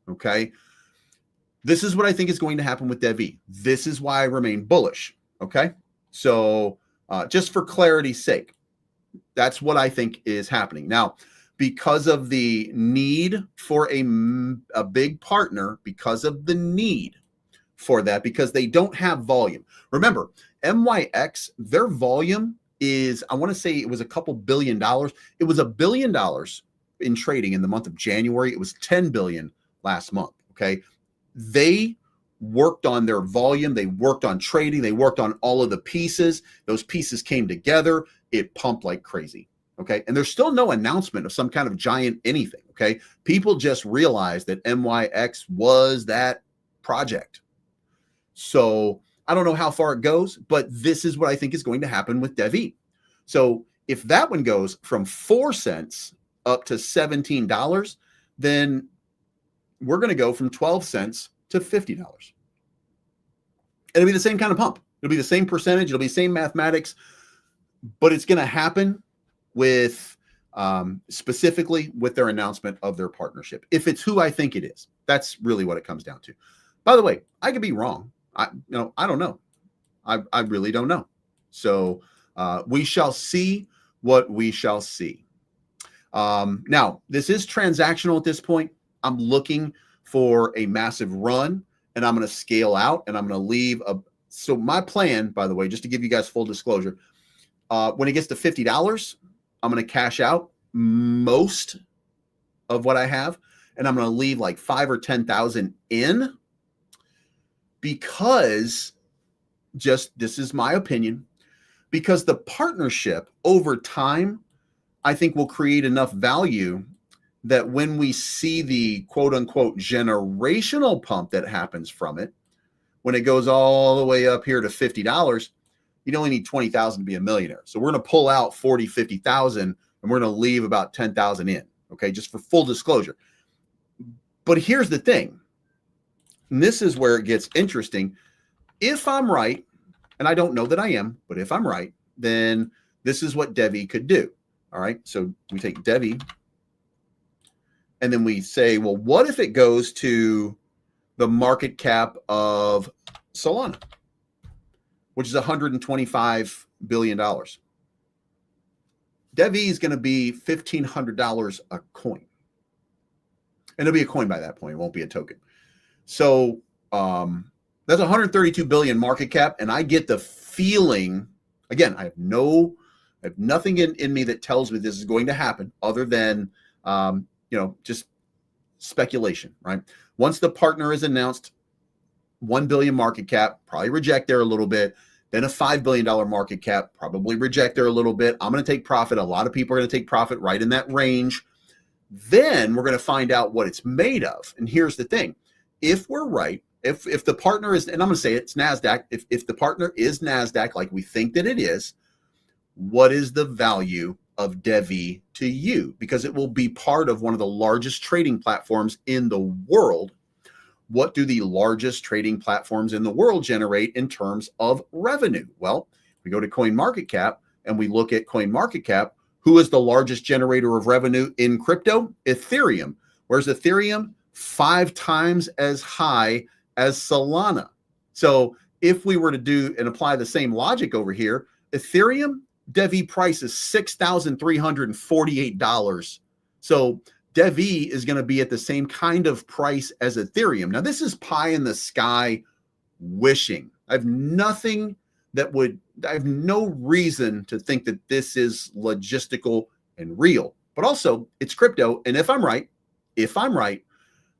Okay. This is what I think is going to happen with Devi. This is why I remain bullish. Okay. So just for clarity's sake, that's what I think is happening. Now, because of the need for a big partner, because of the need for that, because they don't have volume. Remember, MYX, their volume is, I want to say it was a couple $1 billion. It was $1 billion in trading in the month of January. It was 10 billion last month. Okay. They worked on their volume. They worked on trading. They worked on all of the pieces. Those pieces came together. It pumped like crazy. Okay. And there's still no announcement of some kind of giant anything. Okay. People just realized that MYX was that project. So I don't know how far it goes, but this is what I think is going to happen with Devi. So if that one goes from 4 cents up to $17, then we're going to go from 12 cents to $50. It'll be the same kind of pump. It'll be the same percentage. It'll be the same mathematics, but it's going to happen with specifically with their announcement of their partnership. If it's who I think it is, that's really what it comes down to. By the way, I could be wrong. I don't know. I really don't know. So we shall see what we shall see. Now, this is transactional at this point. I'm looking for a massive run, and I'm going to scale out, and I'm going to leave a. So my plan, by the way, just to give you guys full disclosure, when it gets to $50, I'm going to cash out most of what I have, and I'm going to leave like 5 or 10,000 in, because this is my opinion, because the partnership over time, I think, will create enough value that when we see the quote unquote generational pump that happens from it, when it goes all the way up here to $50, you only need 20,000 to be a millionaire. So we're going to pull out 40, 50,000, and we're going to leave about 10,000 in. Okay. Just for full disclosure. But here's the thing. And this is where it gets interesting. If I'm right, and I don't know that I am, but if I'm right, then this is what Devi could do. All right. So we take Devi, and then we say, well, what if it goes to the market cap of Solana, which is $125 billion. Devi is going to be $1,500 a coin. And it'll be a coin by that point. It won't be a token. So that's 132 billion market cap. And I get the feeling, again, I have nothing in me that tells me this is going to happen other than, just speculation, right? Once the partner is announced, 1 billion market cap, probably reject there a little bit. Then a $5 billion market cap, probably reject there a little bit. I'm going to take profit. A lot of people are going to take profit right in that range. Then we're going to find out what it's made of. And here's the thing. If we're right, if the partner is, and I'm going to say it's NASDAQ, if the partner is NASDAQ, like we think that it is, what is the value of Devi to you? Because it will be part of one of the largest trading platforms in the world. What do the largest trading platforms in the world generate in terms of revenue? Well, we go to CoinMarketCap and we look at CoinMarketCap. Who is the largest generator of revenue in crypto? Ethereum. Where's Ethereum? 5 times as high as Solana. So if we were to do and apply the same logic over here, Ethereum, Devi price is $6,348. So Devi is going to be at the same kind of price as Ethereum. Now, this is pie in the sky wishing. I have no reason to think that this is logistical and real, but also it's crypto. And if I'm right,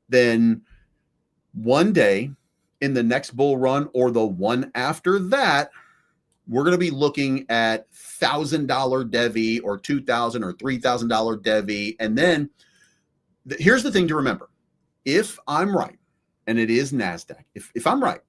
then one day in the next bull run or the one after that, we're going to be looking at $1,000 Devi or $2,000 or $3,000 Devi. And then here's the thing to remember. If I'm right, and it is NASDAQ, if I'm right,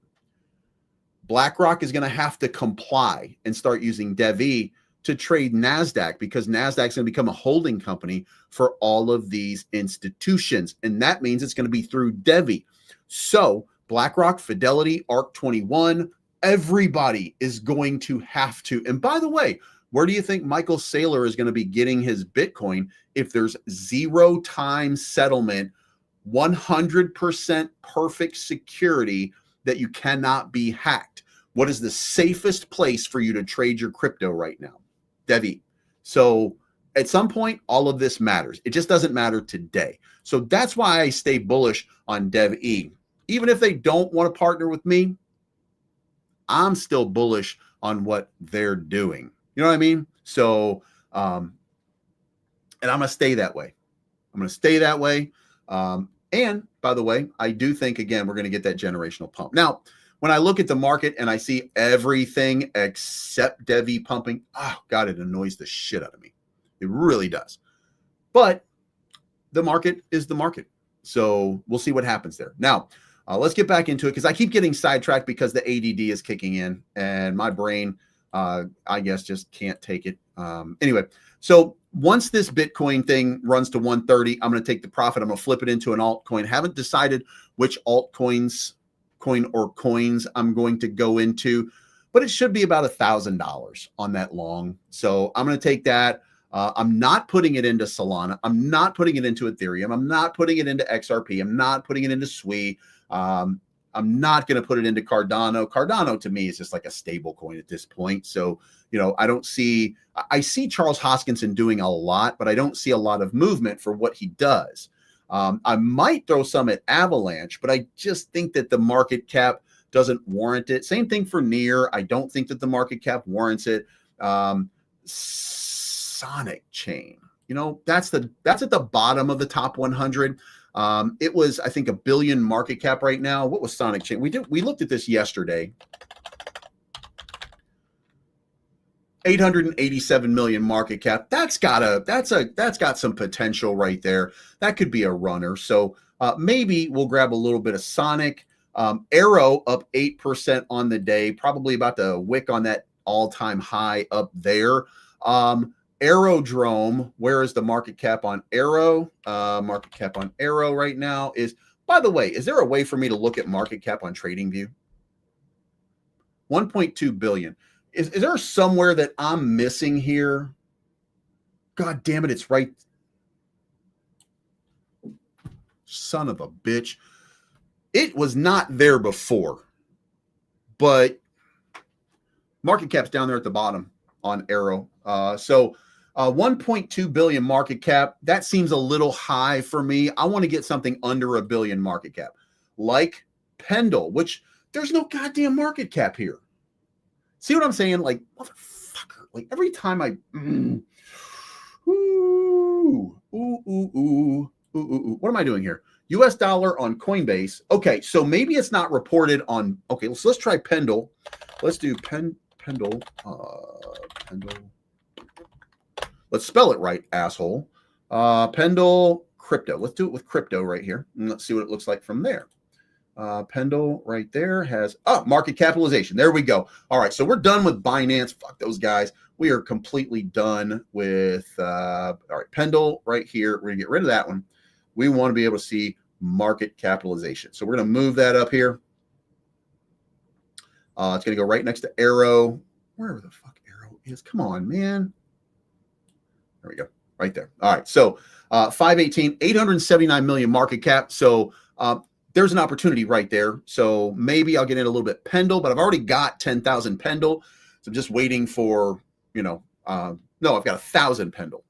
BlackRock is going to have to comply and start using Devi to trade NASDAQ, because NASDAQ is going to become a holding company for all of these institutions. And that means it's going to be through Devi. So BlackRock, Fidelity, ERC-20, everybody is going to have to. And by the way, where do you think Michael Saylor is going to be getting his Bitcoin if there's 0 time settlement, 100% perfect security that you cannot be hacked? What is the safest place for you to trade your crypto right now? Devi. So at some point, all of this matters. It just doesn't matter today. So that's why I stay bullish on Devi. Even if they don't want to partner with me, I'm still bullish on what they're doing. You know what I mean? So, and I'm going to stay that way. And by the way, I do think, again, we're going to get that generational pump. Now, when I look at the market and I see everything except Devi pumping, oh God, it annoys the shit out of me. It really does. But the market is the market. So we'll see what happens there. Now, let's get back into it, because I keep getting sidetracked because the ADD is kicking in and my brain, I guess, just can't take it. Anyway, so once this Bitcoin thing runs to 130, I'm going to take the profit. I'm going to flip it into an altcoin. Haven't decided which coins I'm going to go into, but it should be about $1,000 on that long. So I'm going to take that. I'm not putting it into Solana. I'm not putting it into Ethereum. I'm not putting it into XRP. I'm not putting it into SWI. I'm not going to put it into Cardano. Cardano to me is just like a stable coin at this point. So, I see Charles Hoskinson doing a lot, but I don't see a lot of movement for what he does. I might throw some at Avalanche, but I just think that the market cap doesn't warrant it. Same thing for Near. I don't think that the market cap warrants it. Sonic chain. You know, that's at the bottom of the top 100. It was, I think, $1 billion market cap right now. What was Sonic chain? We looked at this yesterday. 887 million market cap. That's got some potential right there. That could be a runner. So maybe we'll grab a little bit of Sonic. Arrow up 8% on the day, probably about to wick on that all-time high up there. Aerodrome, where is the market cap on Arrow? Market cap on Arrow right now is, by the way, is there a way for me to look at market cap on TradingView? 1.2 billion. Is there somewhere that I'm missing here? God damn it, it's right. Son of a bitch. It was not there before, but market cap's down there at the bottom on Arrow. So 1.2 billion market cap, that seems a little high for me. I want to get something under $1 billion market cap, like Pendle, which there's no goddamn market cap here. See what I'm saying? Like, motherfucker. Like, every time I... What am I doing here? US dollar on Coinbase. Okay, so maybe it's not reported on... Okay, so let's try Pendle. Let's do Pendle. Pendle. Let's spell it right, asshole. Pendle crypto. Let's do it with crypto right here. And let's see what it looks like from there. Pendle right there has market capitalization. There we go. All right, so we're done with Binance. Fuck those guys. We are completely done with all right, Pendle right here. We're gonna get rid of that one. We want to be able to see market capitalization. So we're gonna move that up here. It's gonna go right next to Arrow. Wherever the fuck Arrow is. Come on, man. There we go. Right there. All right. So 518, 879 million market cap. So there's an opportunity right there. So maybe I'll get in a little bit Pendle, but I've already got 10,000 Pendle. So I'm just waiting for, no, I've got 1,000 Pendle.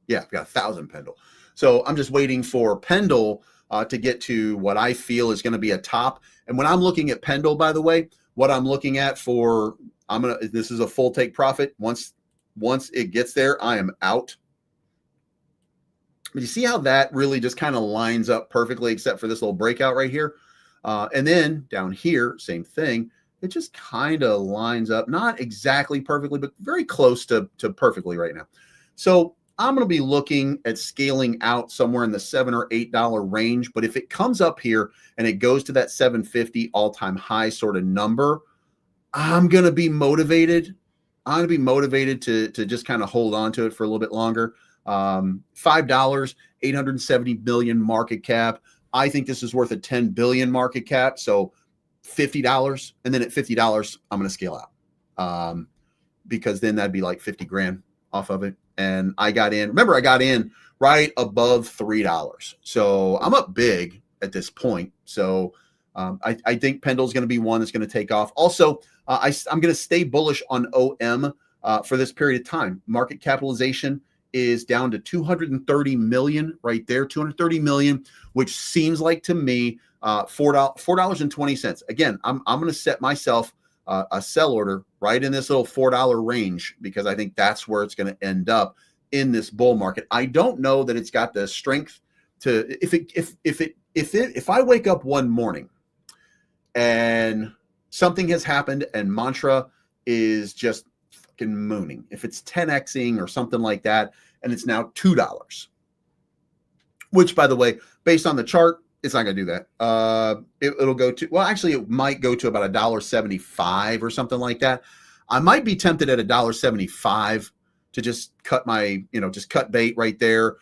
Yeah, I've got 1,000 Pendle. So I'm just waiting for Pendle to get to what I feel is going to be a top. And when I'm looking at Pendle, by the way, what I'm looking at for, this is a full take profit. Once it gets there, I am out. But you see how that really just kind of lines up perfectly, except for this little breakout right here. And then down here, same thing. It just kind of lines up, not exactly perfectly, but very close to perfectly right now. So I'm going to be looking at scaling out somewhere in the $7 or $8 range. But if it comes up here and it goes to that 750 all-time high sort of number, I'm going to be motivated. I'm going to be motivated to just kind of hold on to it for a little bit longer. $5, 870 billion market cap. I think this is worth a 10 billion market cap. So $50. And then at $50, I'm going to scale out. Because then that'd be like 50 grand off of it. And I got in, remember I got in right above $3. So I'm up big at this point. So I think Pendle's going to be one that's going to take off. Also, I'm going to stay bullish on OM for this period of time. Market capitalization is down to 230 million right there, 230 million, which seems like to me $4.20. Again, I'm going to set myself a sell order right in this little $4 range because I think that's where it's going to end up in this bull market. I don't know that it's got the strength to if I wake up one morning and something has happened and Mantra is just fucking mooning. If it's 10xing or something like that, and it's now $2, which, by the way, based on the chart, it's not going to do that. It'll go to, well, actually, it might go to about $1.75 or something like that. I might be tempted at $1.75 to just cut my, just cut bait right there,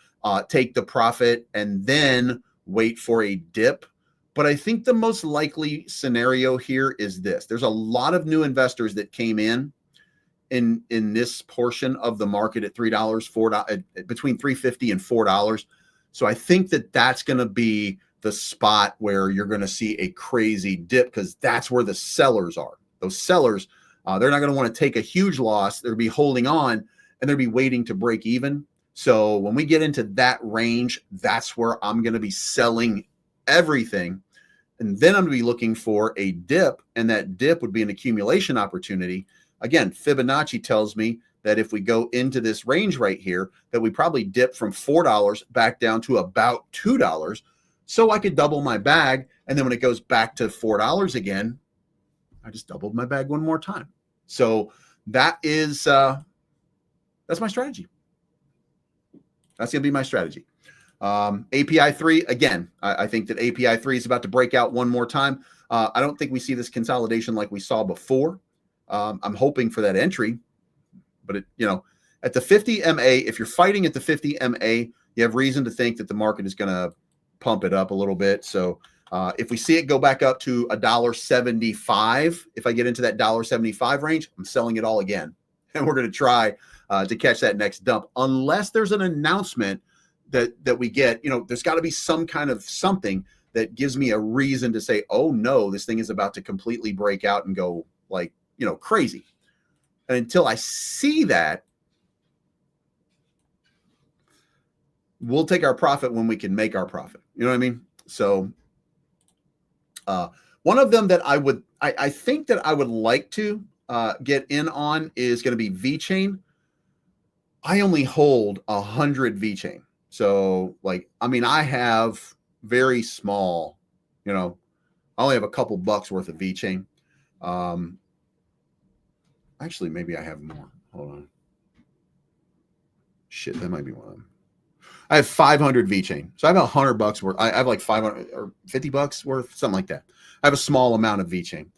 take the profit, and then wait for a dip. But I think the most likely scenario here is this. There's a lot of new investors that came in this portion of the market at $3, $4, between $3.50 and $4. So I think that that's going to be the spot where you're going to see a crazy dip because that's where the sellers are. Those sellers, they're not going to want to take a huge loss. They'll be holding on and they'll be waiting to break even. So when we get into that range, that's where I'm going to be selling everything. And then I'm going to be looking for a dip, and that dip would be an accumulation opportunity. Again, Fibonacci tells me that if we go into this range right here, that we probably dip from $4 back down to about $2, so I could double my bag. And then when it goes back to $4 again, I just doubled my bag one more time. So that is, that's my strategy. That's going to be my strategy. API 3, again, I think that API 3 is about to break out one more time. I don't think we see this consolidation like we saw before. I'm hoping for that entry, but at the 50 MA, if you're fighting at the 50 MA, you have reason to think that the market is going to pump it up a little bit. So if we see it go back up to $1.75, if I get into that $1.75 range, I'm selling it all again. And we're going to try to catch that next dump, unless there's an announcement that we get. There's got to be some kind of something that gives me a reason to say, oh no, this thing is about to completely break out and go like, crazy. And until I see that, we'll take our profit when we can make our profit. You know what I mean? So one of them that I think that I would like to get in on is going to be VeChain. I only hold 100 VeChain. So I have very small, I only have a couple bucks worth of VeChain. Actually, maybe I have more. Hold on. Shit, that might be one of them. I have 500 VeChain. So I have $100 worth. I have like 500 or $50 worth, something like that. I have a small amount of VeChain.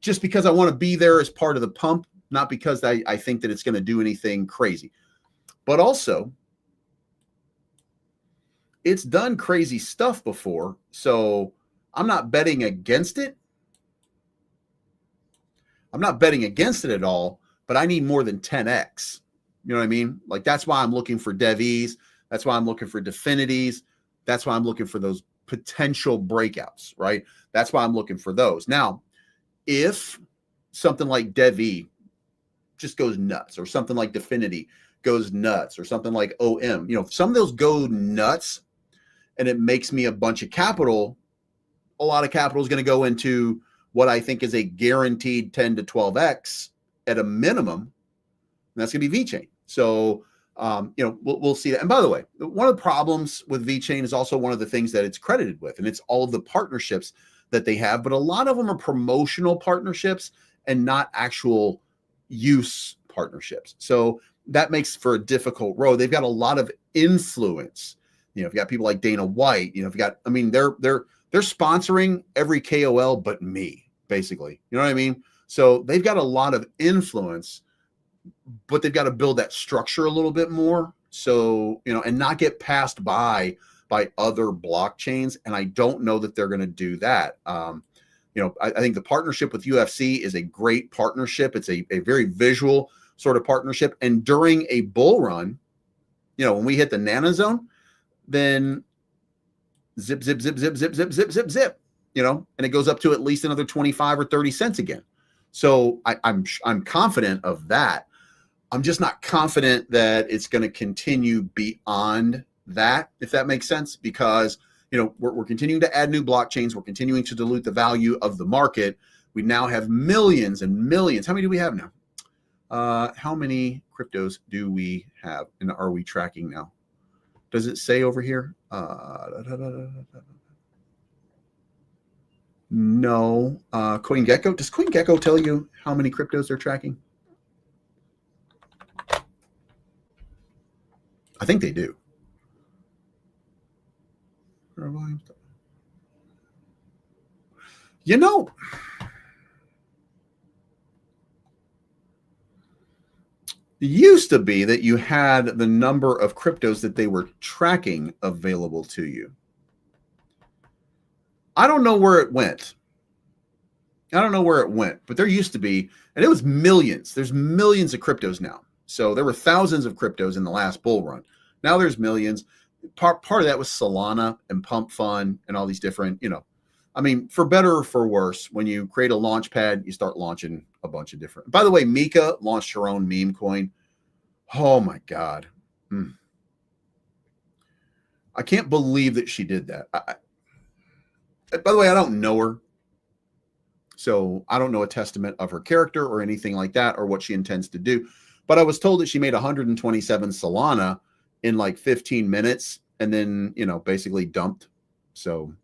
Just because I want to be there as part of the pump, not because I think that it's going to do anything crazy. But also, it's done crazy stuff before, so I'm not betting against it. I'm not betting against it at all, but I need more than 10x. You know what I mean? That's why I'm looking for DevEs. That's why I'm looking for Definities. That's why I'm looking for those potential breakouts, right? That's why I'm looking for those. Now, if something like DevE just goes nuts, or something like Definity goes nuts, or something like OM, if some of those go nuts and it makes me a bunch of capital, a lot of capital is going to go into what I think is a guaranteed 10 to 12x at a minimum. And that's going to be VeChain. So, we'll see that. And by the way, one of the problems with VeChain is also one of the things that it's credited with, and it's all of the partnerships that they have, but a lot of them are promotional partnerships and not actual use partnerships. So that makes for a difficult road. They've got a lot of influence. You've got people like Dana White, they're sponsoring every KOL but me, basically. You know what I mean? So they've got a lot of influence, but they've got to build that structure a little bit more. So, and not get passed by other blockchains. And I don't know that they're going to do that. I think the partnership with UFC is a great partnership. It's a very visual sort of partnership. And during a bull run, when we hit the nano zone, then zip, zip, zip, zip, zip, zip, zip, zip, zip, and it goes up to at least another 25 or 30 cents again. So I'm confident of that. I'm just not confident that it's going to continue beyond that, if that makes sense, because we're continuing to add new blockchains. We're continuing to dilute the value of the market. We now have millions and millions. How many do we have now? How many cryptos do we have, and are we tracking now? Does it say over here? No. CoinGecko. Does CoinGecko tell you how many cryptos they're tracking? I think they do. It used to be that you had the number of cryptos that they were tracking available to you. I don't know where it went. But there used to be, and it was millions. There's millions of cryptos now. So there were thousands of cryptos in the last bull run. Now there's millions. Part of that was Solana and Pump Fund and all these different, for better or for worse, when you create a launch pad, you start launching a bunch of different. By the way, Mika launched her own meme coin. Oh my God. I can't believe that she did that. By the way, I don't know her. So I don't know a testament of her character or anything like that, or what she intends to do. But I was told that she made 127 Solana in like 15 minutes and then, you know, basically dumped. So,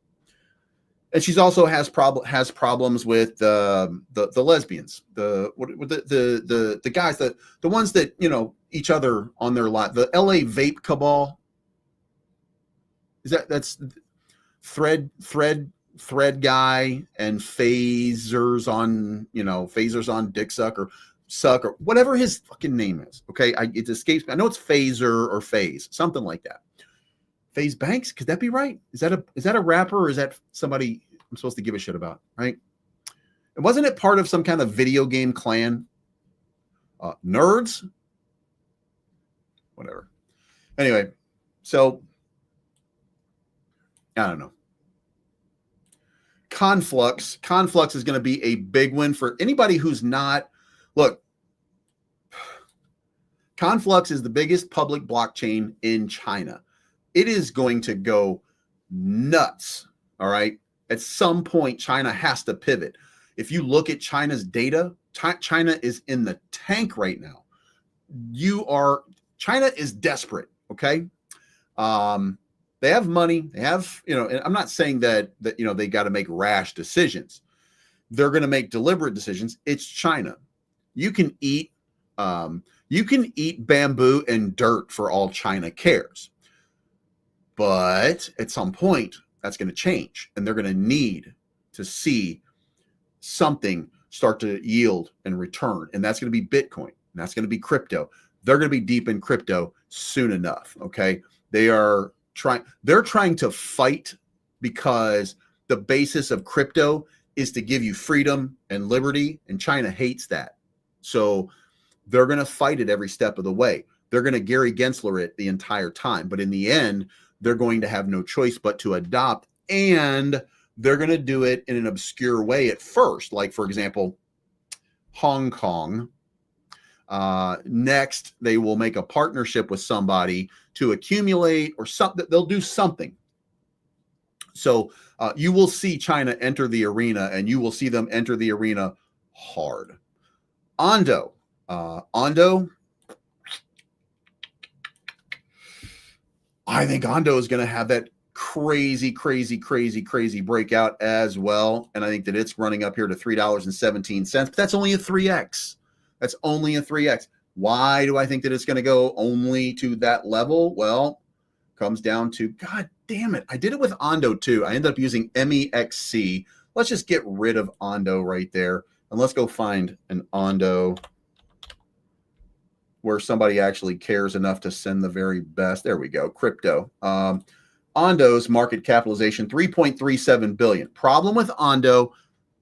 and she's also has problems with the lesbians, the guys, the ones that, you know, each other on their live, the LA vape cabal. That's thread guy and phasers on dick suck or whatever his fucking name is. Okay. It escapes me. I know it's phaser or phase, something like that. Phase Banks. Could that be right? Is that a rapper or is that somebody I'm supposed to give a shit about? Right. And wasn't it part of some kind of video game clan? Nerds? Whatever. Anyway, so I don't know. Conflux is going to be a big win for anybody who's not. Look, Conflux is the biggest public blockchain in China. It is going to go nuts. All right. At some point, China has to pivot. If you look at China's data, China is in the tank right now. China is desperate. Okay. They have money. They have, you know, and I'm not saying that you know, they got to make rash decisions. They're going to make deliberate decisions. It's China. You can eat bamboo and dirt for all China cares. But at some point, that's going to change, and they're going to need to see something start to yield and return, and that's going to be Bitcoin, and that's going to be crypto. They're going to be deep in crypto soon enough. Okay, they're trying to fight because the basis of crypto is to give you freedom and liberty, and China hates that. So they're going to fight it every step of the way. They're going to Gary Gensler it the entire time, but in the end, they're going to have no choice but to adopt, and they're going to do it in an obscure way at first. Like, for example, Hong Kong. Next, they will make a partnership with somebody to accumulate or something. They'll do something. So you will see China enter the arena, and you will see them enter the arena hard. Ondo. I think Ondo is going to have that crazy breakout as well. And I think that it's running up here to $3.17, but that's only a 3X. That's only a 3X. Why do I think that it's going to go only to that level? Well, comes down to, God damn it. I did it with Ondo too. I ended up using MEXC. Let's just get rid of Ondo right there. And let's go find an Ondo where somebody actually cares enough to send the very best. There we go. Crypto. Ondo's market capitalization, $3.37 billion. Problem with Ondo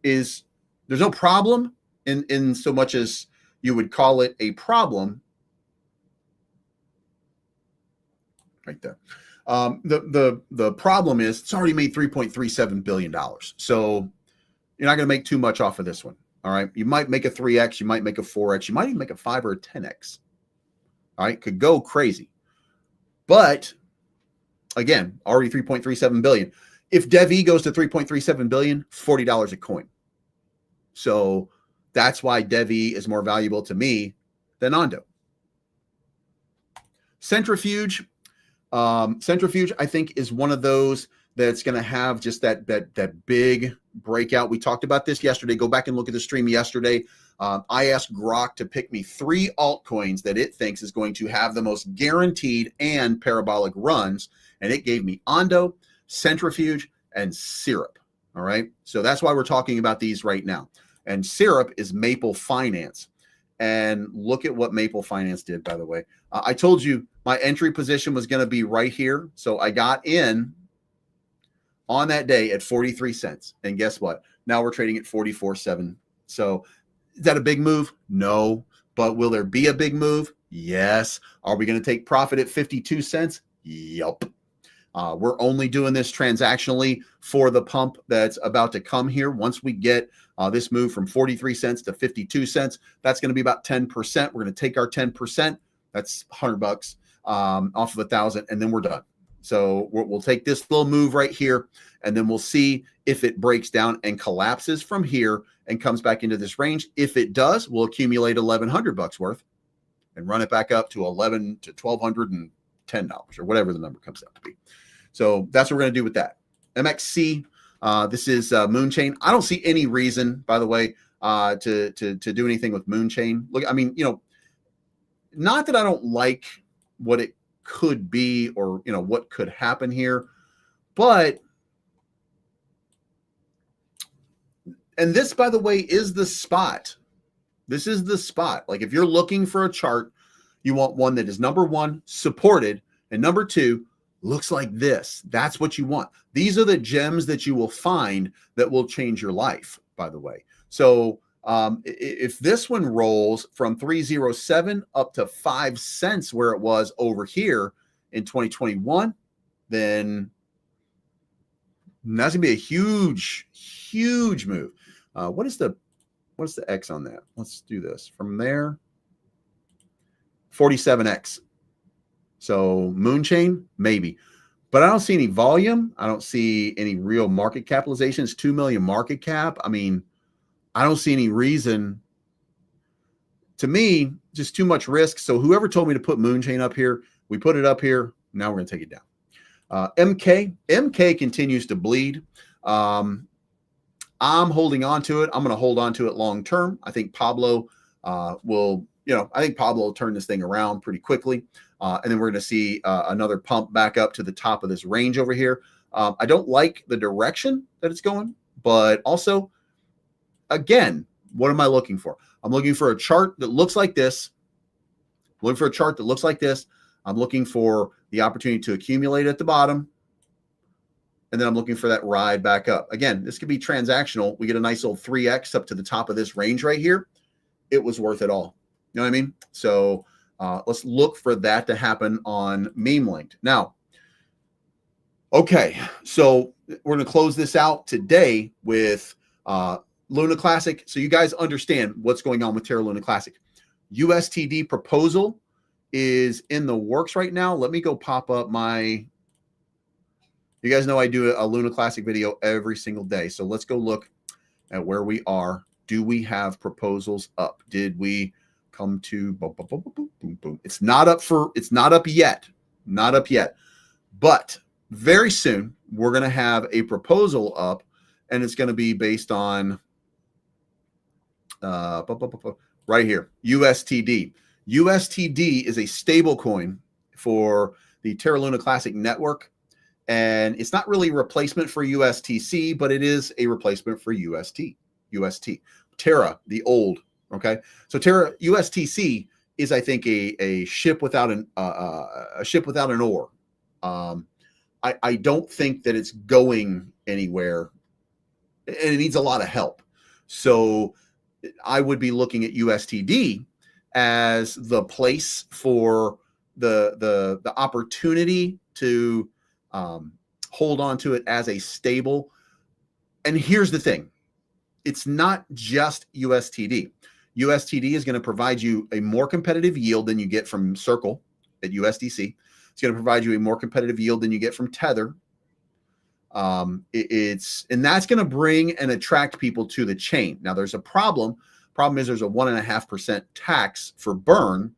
is there's no problem in so much as you would call it a problem. Right there. The problem is it's already made $3.37 billion. So you're not going to make too much off of this one. All right. You might make a 3X. You might make a 4X. You might even make a 5 or a 10X. All right. Could go crazy. But again, already 3.37 billion. If DevE goes to 3.37 billion, $40 a coin. So that's why DevE is more valuable to me than Ondo. Centrifuge. Centrifuge, I think, is one of those that's going to have just that big breakout. We talked about this yesterday. Go back and look at the stream yesterday. I asked Grok to pick me 3 altcoins that it thinks is going to have the most guaranteed and parabolic runs, and it gave me Ondo, Centrifuge, and Syrup. All right, so that's why we're talking about these right now. And Syrup is Maple Finance. And look at what Maple Finance did, by the way. I told you my entry position was going to be right here. So I got in on that day at 43 cents. And guess what? Now we're trading at 44.7. So is that a big move? No. But will there be a big move? Yes. Are we going to take profit at 52 cents? Yup. We're only doing this transactionally for the pump that's about to come here. Once we get this move from 43 cents to 52 cents, that's going to be about 10%. We're going to take our 10%. That's $100 off of 1,000, and then we're done. So we'll take this little move right here, and then we'll see if it breaks down and collapses from here and comes back into this range. If it does, we'll accumulate $1,100 worth. and run it back up to $11 to $1,210 or whatever the number comes out to be. So that's what we're going to do with that. MXC, this is Moonchain. I don't see any reason, by the way, to do anything with Moonchain. Look, I mean, you know, not that I don't like what it could be or, you know, what could happen here, but, and this, by the way, is the spot. This is the spot. Like if you're looking for a chart, you want one that is number one, supported, and number two, looks like this. That's what you want. These are the gems that you will find that will change your life, by the way. So if this one rolls from 307 up to 5 cents where it was over here in 2021, then that's gonna be a huge, huge move. What's the X on that? Let's do this from there. 47X. So Moonchain, maybe. But I don't see any volume. I don't see any real market capitalization. It's 2 million market cap. I mean, I don't see any reason. To me, just too much risk. So whoever told me to put Moonchain up here, we put it up here. Now we're going to take it down. MK continues to bleed. I'm holding on to it. I'm going to hold on to it long term. I think Pablo will, I think Pablo will turn this thing around pretty quickly. And then we're going to see another pump back up to the top of this range over here. I don't like the direction that it's going, but also, again, what am I looking for? I'm looking for a chart that looks like this. I'm looking for a chart that looks like this. I'm looking for the opportunity to accumulate at the bottom. And then I'm looking for that ride back up. Again, this could be transactional. We get a nice old 3X up to the top of this range right here. It was worth it all. You know what I mean? So let's look for that to happen on Meme Linked. Now, okay, so we're going to close this out today with Luna Classic. So you guys understand what's going on with Terra Luna Classic. USTD proposal is in the works right now. Let me go pop up my... You guys know I do a Luna Classic video every single day. So let's go look at where we are. Do we have proposals up? Did we come to boom, boom, boom, boom, boom, boom. It's not up yet. Not up yet. But very soon we're going to have a proposal up, and it's going to be based on right here, USTD. USTD is a stable coin for the Terra Luna Classic network. And it's not really a replacement for USTC, but it is a replacement for UST. Terra, the old, okay? So Terra, USTC is, I think, a ship without an oar. I don't think that it's going anywhere, and it needs a lot of help. So I would be looking at USTD as the place for the opportunity to hold on to it as a stable. And here's the thing. It's not just USTD. USTD is going to provide you a more competitive yield than you get from Circle at USDC. It's going to provide you a more competitive yield than you get from Tether. And that's going to bring and attract people to the chain. Now there's a problem. Problem is there's a 1.5% tax for burn.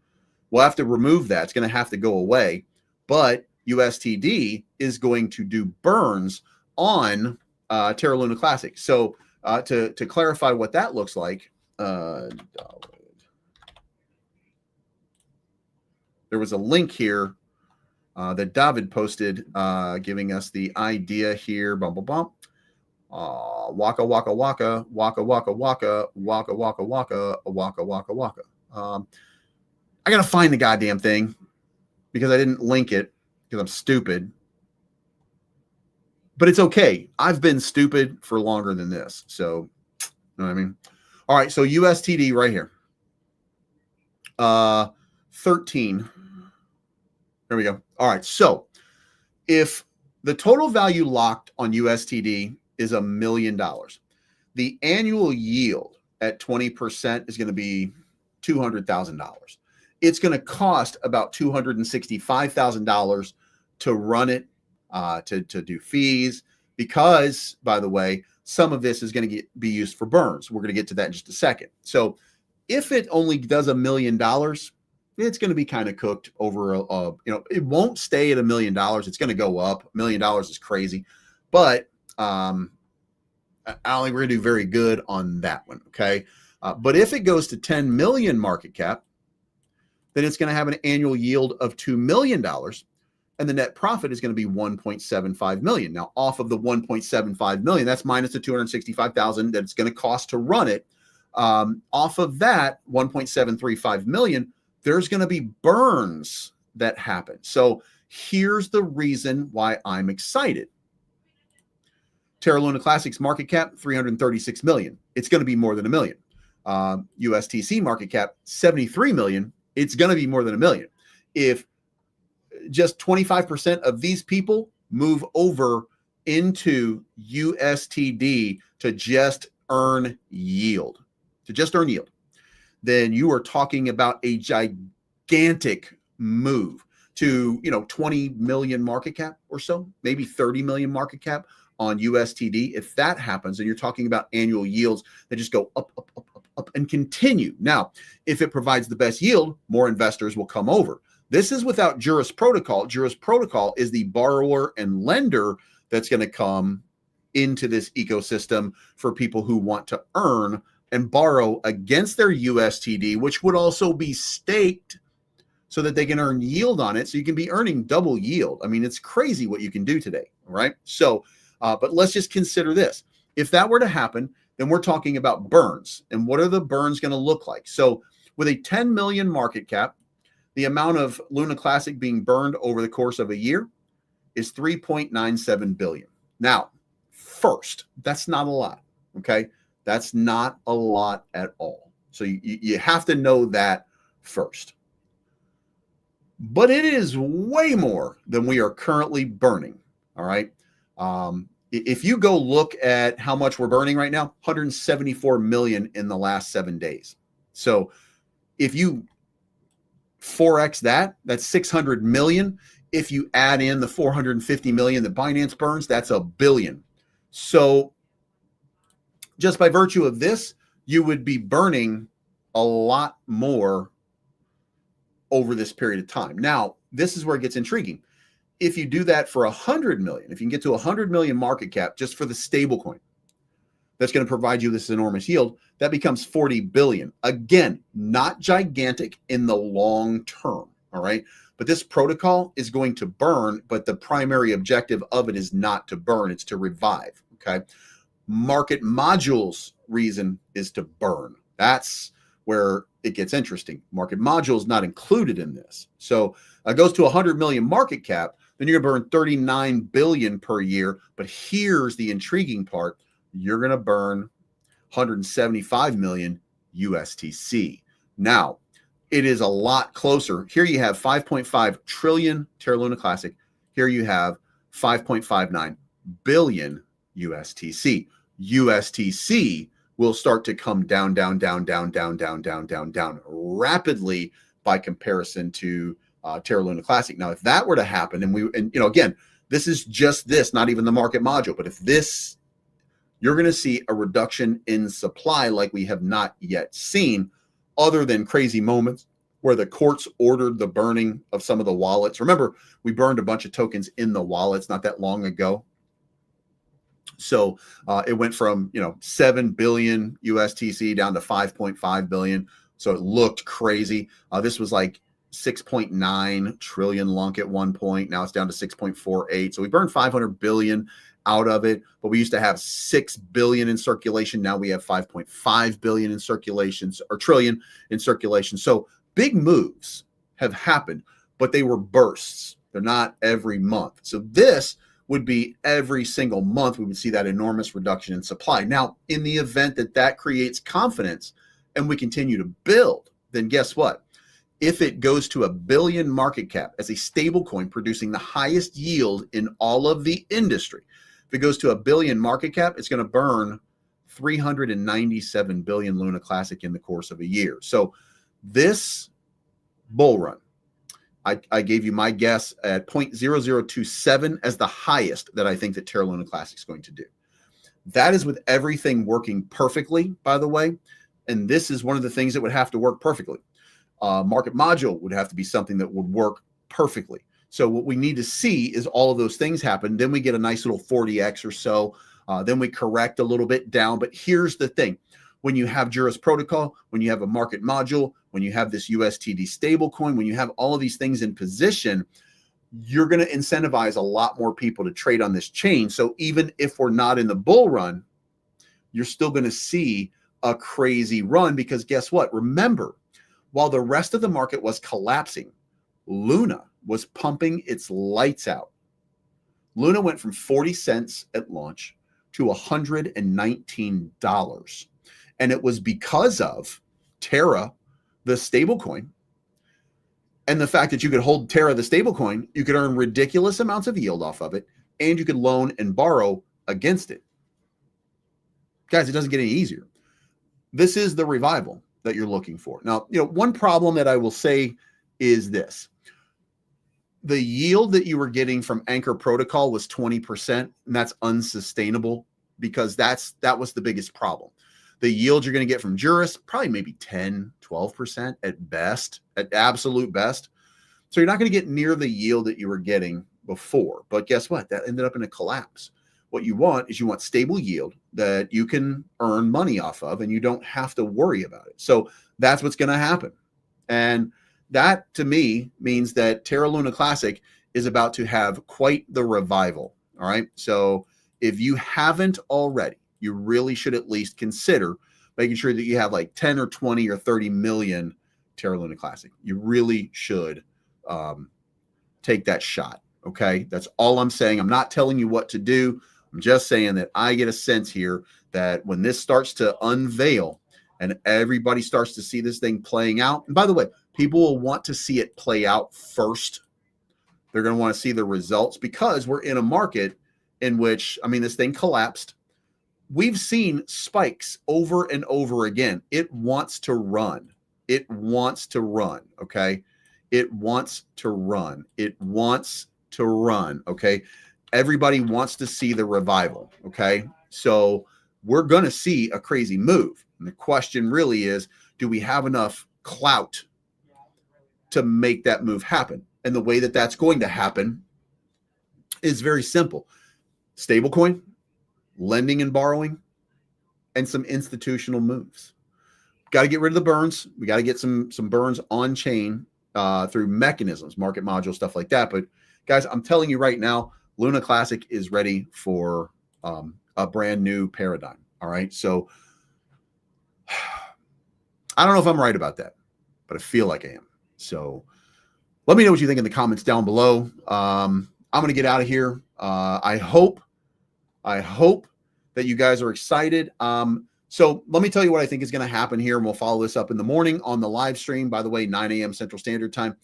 We'll have to remove that. It's going to have to go away. But USTD is going to do burns on Terra Luna Classic. So to clarify what that looks like, there was a link here that David posted giving us the idea here. Bum, bum, bum. Waka, waka, waka, waka, waka, waka, waka, waka, waka, waka, waka, waka. I got to find the goddamn thing because I didn't link it. Because I'm stupid. But it's okay. I've been stupid for longer than this. So, you know what I mean? All right, so USTD right here. 13. There we go. All right, so if the total value locked on USTD is $1 million, the annual yield at 20% is going to be $200,000. It's going to cost about $265,000 to run it, to do fees, because, by the way, some of this is going to be used for burns. We're going to get to that in just a second. So if it only does $1 million, it's going to be kind of cooked over it won't stay at $1 million. It's going to go up. $1 million is crazy, but I don't think we're going to do very good on that one. Okay. But if it goes to 10 million market cap, then it's going to have an annual yield of $2 million. And the net profit is going to be 1.75 million. Now, off of the 1.75 million, that's minus the 265,000 that it's going to cost to run it. Off of that 1.735 million, there's going to be burns that happen. So here's the reason why I'm excited. Terra Luna Classic's market cap, 336 million. It's going to be more than $1 million. USTC market cap, 73 million. It's going to be more than $1 million. If just 25% of these people move over into USTD to just earn yield, then you are talking about a gigantic move to, 20 million market cap or so, maybe 30 million market cap on USTD. If that happens, then you're talking about annual yields that just go up, up, up, up, up, and continue. Now, if it provides the best yield, more investors will come over. This is without Juris Protocol. Juris Protocol is the borrower and lender that's going to come into this ecosystem for people who want to earn and borrow against their USTD, which would also be staked so that they can earn yield on it. So you can be earning double yield. I mean, it's crazy what you can do today, right? So, but let's just consider this. If that were to happen, then we're talking about burns. And what are the burns going to look like? So with a 10 million market cap, the amount of Luna Classic being burned over the course of a year is 3.97 billion. Now, first, that's not a lot, okay? That's not a lot at all. So you have to know that first. But it is way more than we are currently burning, all right? If you go look at how much we're burning right now, 174 million in the last 7 days. So if you 4x that's 600 million. If you add in the 450 million that Binance burns, that's $1 billion. So just by virtue of this, you would be burning a lot more over this period of time. Now, this is where it gets intriguing. If you do that for 100 million, if you can get to 100 million market cap just for the stable coin, that's going to provide you this enormous yield, that becomes 40 billion. Again, not gigantic in the long term, all right? But this protocol is going to burn, but the primary objective of it is not to burn, it's to revive, okay? Market modules reason is to burn. That's where it gets interesting. Market modules not included in this. So it goes to 100 million market cap, then you're going to burn 39 billion per year. But here's the intriguing part. You're going to burn 175 million USTC. Now, it is a lot closer. Here you have 5.5 trillion Terra Luna Classic. Here you have 5.59 billion USTC. USTC will start to come down rapidly by comparison to Terra Luna Classic. Now, if that were to happen, and again, this is just this, not even the market module, but if this, you're going to see a reduction in supply like we have not yet seen, other than crazy moments where the courts ordered the burning of some of the wallets. Remember, we burned a bunch of tokens in the wallets not that long ago. So it went from 7 billion USTC down to 5.5 billion. So it looked crazy. This was like 6.9 trillion lunk at one point. Now it's down to 6.48. So we burned 500 billion out of it, but we used to have 6 billion in circulation. Now we have 5.5 billion in circulation, or trillion in circulation. So big moves have happened, but they were bursts. They're not every month. So this would be every single month we would see that enormous reduction in supply. Now, in the event that that creates confidence and we continue to build, then guess what? If it goes to 1 billion market cap as a stable coin producing the highest yield in all of the industry, if it goes to 1 billion market cap, it's going to burn 397 billion Luna Classic in the course of a year. So this bull run, I gave you my guess at 0.0027 as the highest that I think that Terra Luna Classic is going to do. That is with everything working perfectly, by the way. And this is one of the things that would have to work perfectly. Market module would have to be something that would work perfectly. So what we need to see is all of those things happen. Then we get a nice little 40x or so. Then we correct a little bit down. But here's the thing. When you have Juris protocol, when you have a market module, when you have this USTD stablecoin, when you have all of these things in position, you're going to incentivize a lot more people to trade on this chain. So even if we're not in the bull run, you're still going to see a crazy run, because guess what? Remember, while the rest of the market was collapsing, Luna was pumping its lights out. Luna went from 40 cents at launch to $119. And it was because of Terra, the stablecoin, and the fact that you could hold Terra, the stablecoin, you could earn ridiculous amounts of yield off of it, and you could loan and borrow against it. Guys, it doesn't get any easier. This is the revival that you're looking for. Now, one problem that I will say is the yield that you were getting from Anchor Protocol was 20%, and that's unsustainable, because that was the biggest problem. The yield you're going to get from Juris, probably maybe 10, 12% at best, at absolute best. So you're not going to get near the yield that you were getting before. But guess what? That ended up in a collapse. What you want is stable yield that you can earn money off of, and you don't have to worry about it. So that's what's going to happen. And that, to me, means that Terra Luna Classic is about to have quite the revival. All right. So if you haven't already, you really should at least consider making sure that you have like 10 or 20 or 30 million Terra Luna Classic. You really should take that shot. Okay. That's all I'm saying. I'm not telling you what to do. I'm just saying that I get a sense here that when this starts to unveil and everybody starts to see this thing playing out, and by the way, people will want to see it play out first. They're going to want to see the results, because we're in a market in which, this thing collapsed. We've seen spikes over and over again. It wants to run. It wants to run. Okay. It wants to run. It wants to run. Okay. Everybody wants to see the revival. Okay. So we're going to see a crazy move. And the question really is, do we have enough clout to make that move happen? And the way that that's going to happen is very simple. Stablecoin, lending and borrowing, and some institutional moves. Got to get rid of the burns. We got to get some burns on chain through mechanisms, market module, stuff like that. But guys, I'm telling you right now, Luna Classic is ready for a brand new paradigm. All right. So I don't know if I'm right about that, but I feel like I am. So let me know what you think in the comments down below. I'm going to get out of here. I hope that you guys are excited. So let me tell you what I think is going to happen here, and we'll follow this up in the morning on the live stream, by the way, 9 a.m. Central Standard Time.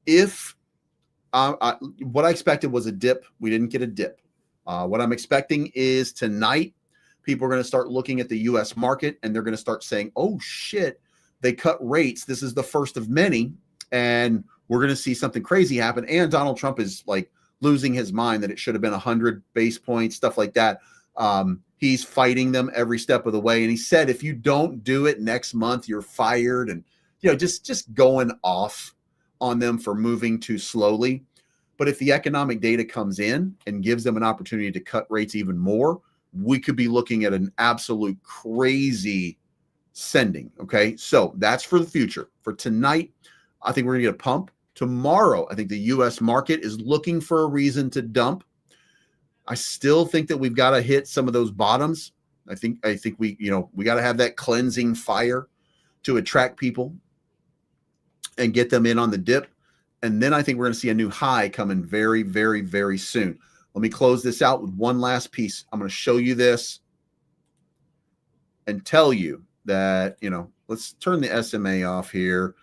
If what I expected was a dip, we didn't get a dip. What I'm expecting is tonight, people are going to start looking at the U.S. market, and they're going to start saying, oh, shit, they cut rates. This is the first of many, and we're going to see something crazy happen. And Donald Trump is like losing his mind that it should have been 100 base points, stuff like that. He's fighting them every step of the way. And he said, if you don't do it next month, you're fired. And, just going off on them for moving too slowly. But if the economic data comes in and gives them an opportunity to cut rates even more, we could be looking at an absolute crazy sending. Okay. So that's for the future. For tonight, I think we're going to get a pump. Tomorrow, I think the U.S. market is looking for a reason to dump. I still think that we've got to hit some of those bottoms. I think we got to have that cleansing fire to attract people and get them in on the dip. And then I think we're going to see a new high coming very, very, very soon. Let me close this out with one last piece. I'm going to show you this and tell you that, let's turn the SMA off here.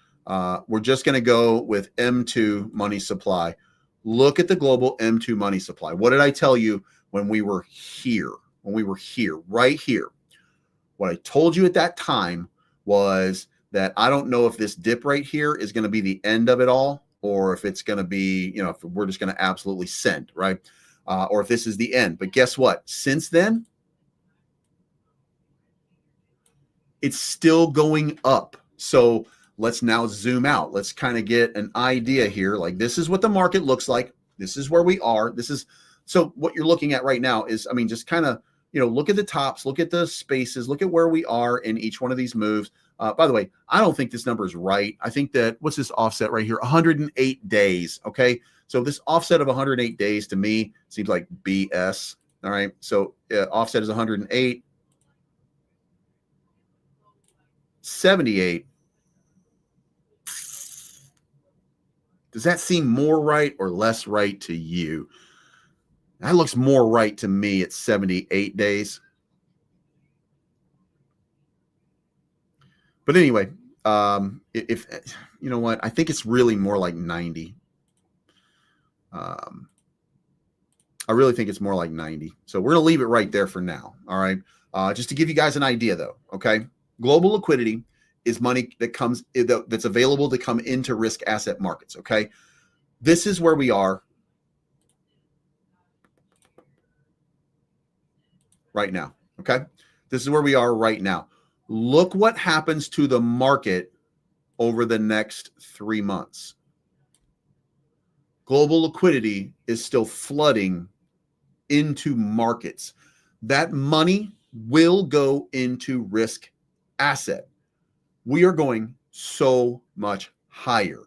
We're just going to go with M2 money supply. Look at the global M2 money supply. What did I tell you when we were here? When we were here, right here. What I told you at that time was that I don't know if this dip right here is going to be the end of it all, or if it's going to be, if we're just going to absolutely send, right? Or if this is the end. But guess what? Since then, it's still going up. So let's now zoom out. Let's kind of get an idea here. Like, this is what the market looks like. This is where we are. This is, so what you're looking at right now is, I mean, just kind of, you know, look at the tops, look at the spaces, look at where we are in each one of these moves. By the way, I don't think this number is right. I think that, what's this offset right here? 108 days. Okay. So this offset of 108 days to me seems like BS. All right. So offset is 108, 78. Does that seem more right or less right to you? That looks more right to me at 78 days. But anyway, if you know what, I think it's really more like 90. I really think it's more like 90. So we're going to leave it right there for now. All right. Just to give you guys an idea, though. Okay. Global liquidity is money that comes, that's available to come into risk asset markets. Okay. This is where we are right now. Okay. This is where we are right now. Look what happens to the market over the next 3 months. Global liquidity is still flooding into markets. That money will go into risk asset. We are going so much higher.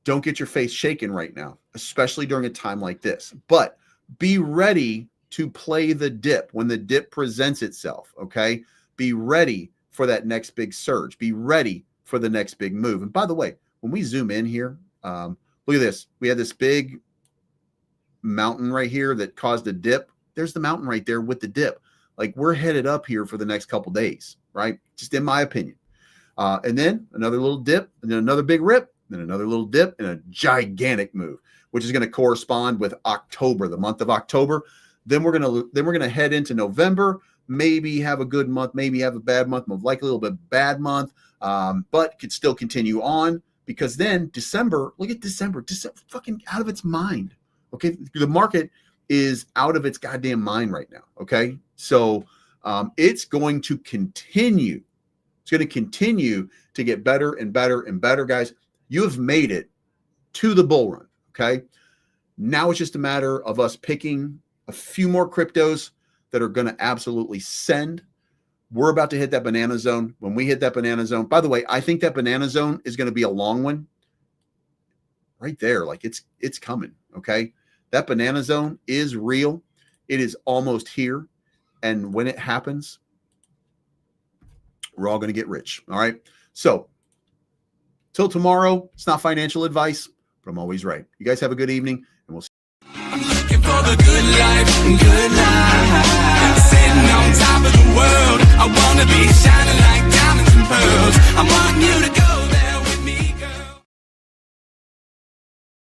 Don't get your face shaken right now, especially during a time like this. But be ready to play the dip when the dip presents itself, okay? Be ready for that next big surge. Be ready for the next big move. And by the way, when we zoom in here, look at this. We had this big mountain right here that caused a dip. There's the mountain right there with the dip. Like, we're headed up here for the next couple days, right? Just in my opinion. And then another little dip, and then another big rip, then another little dip, and a gigantic move, which is going to correspond with October, the month of October. Then we're going to head into November, maybe have a good month, maybe have a bad month, most likely a little bit bad month, but could still continue on, because then December, look at December fucking out of its mind. Okay. The market is out of its goddamn mind right now. Okay. So it's going to continue. It's going to continue to get better and better and better, guys. You have made it to the bull run. Okay. Now it's just a matter of us picking a few more cryptos that are going to absolutely send. We're about to hit that banana zone. When we hit that banana zone, by the way, I think that banana zone is going to be a long one right there. Like, it's coming. Okay. That banana zone is real. It is almost here. And when it happens, we're all going to get rich. All right. So till tomorrow, it's not financial advice, but I'm always right. You guys have a good evening, and we'll see. I'm looking for the good life, good life. Sitting on top of the world. I want to be shining like diamonds and pearls. I want you to go.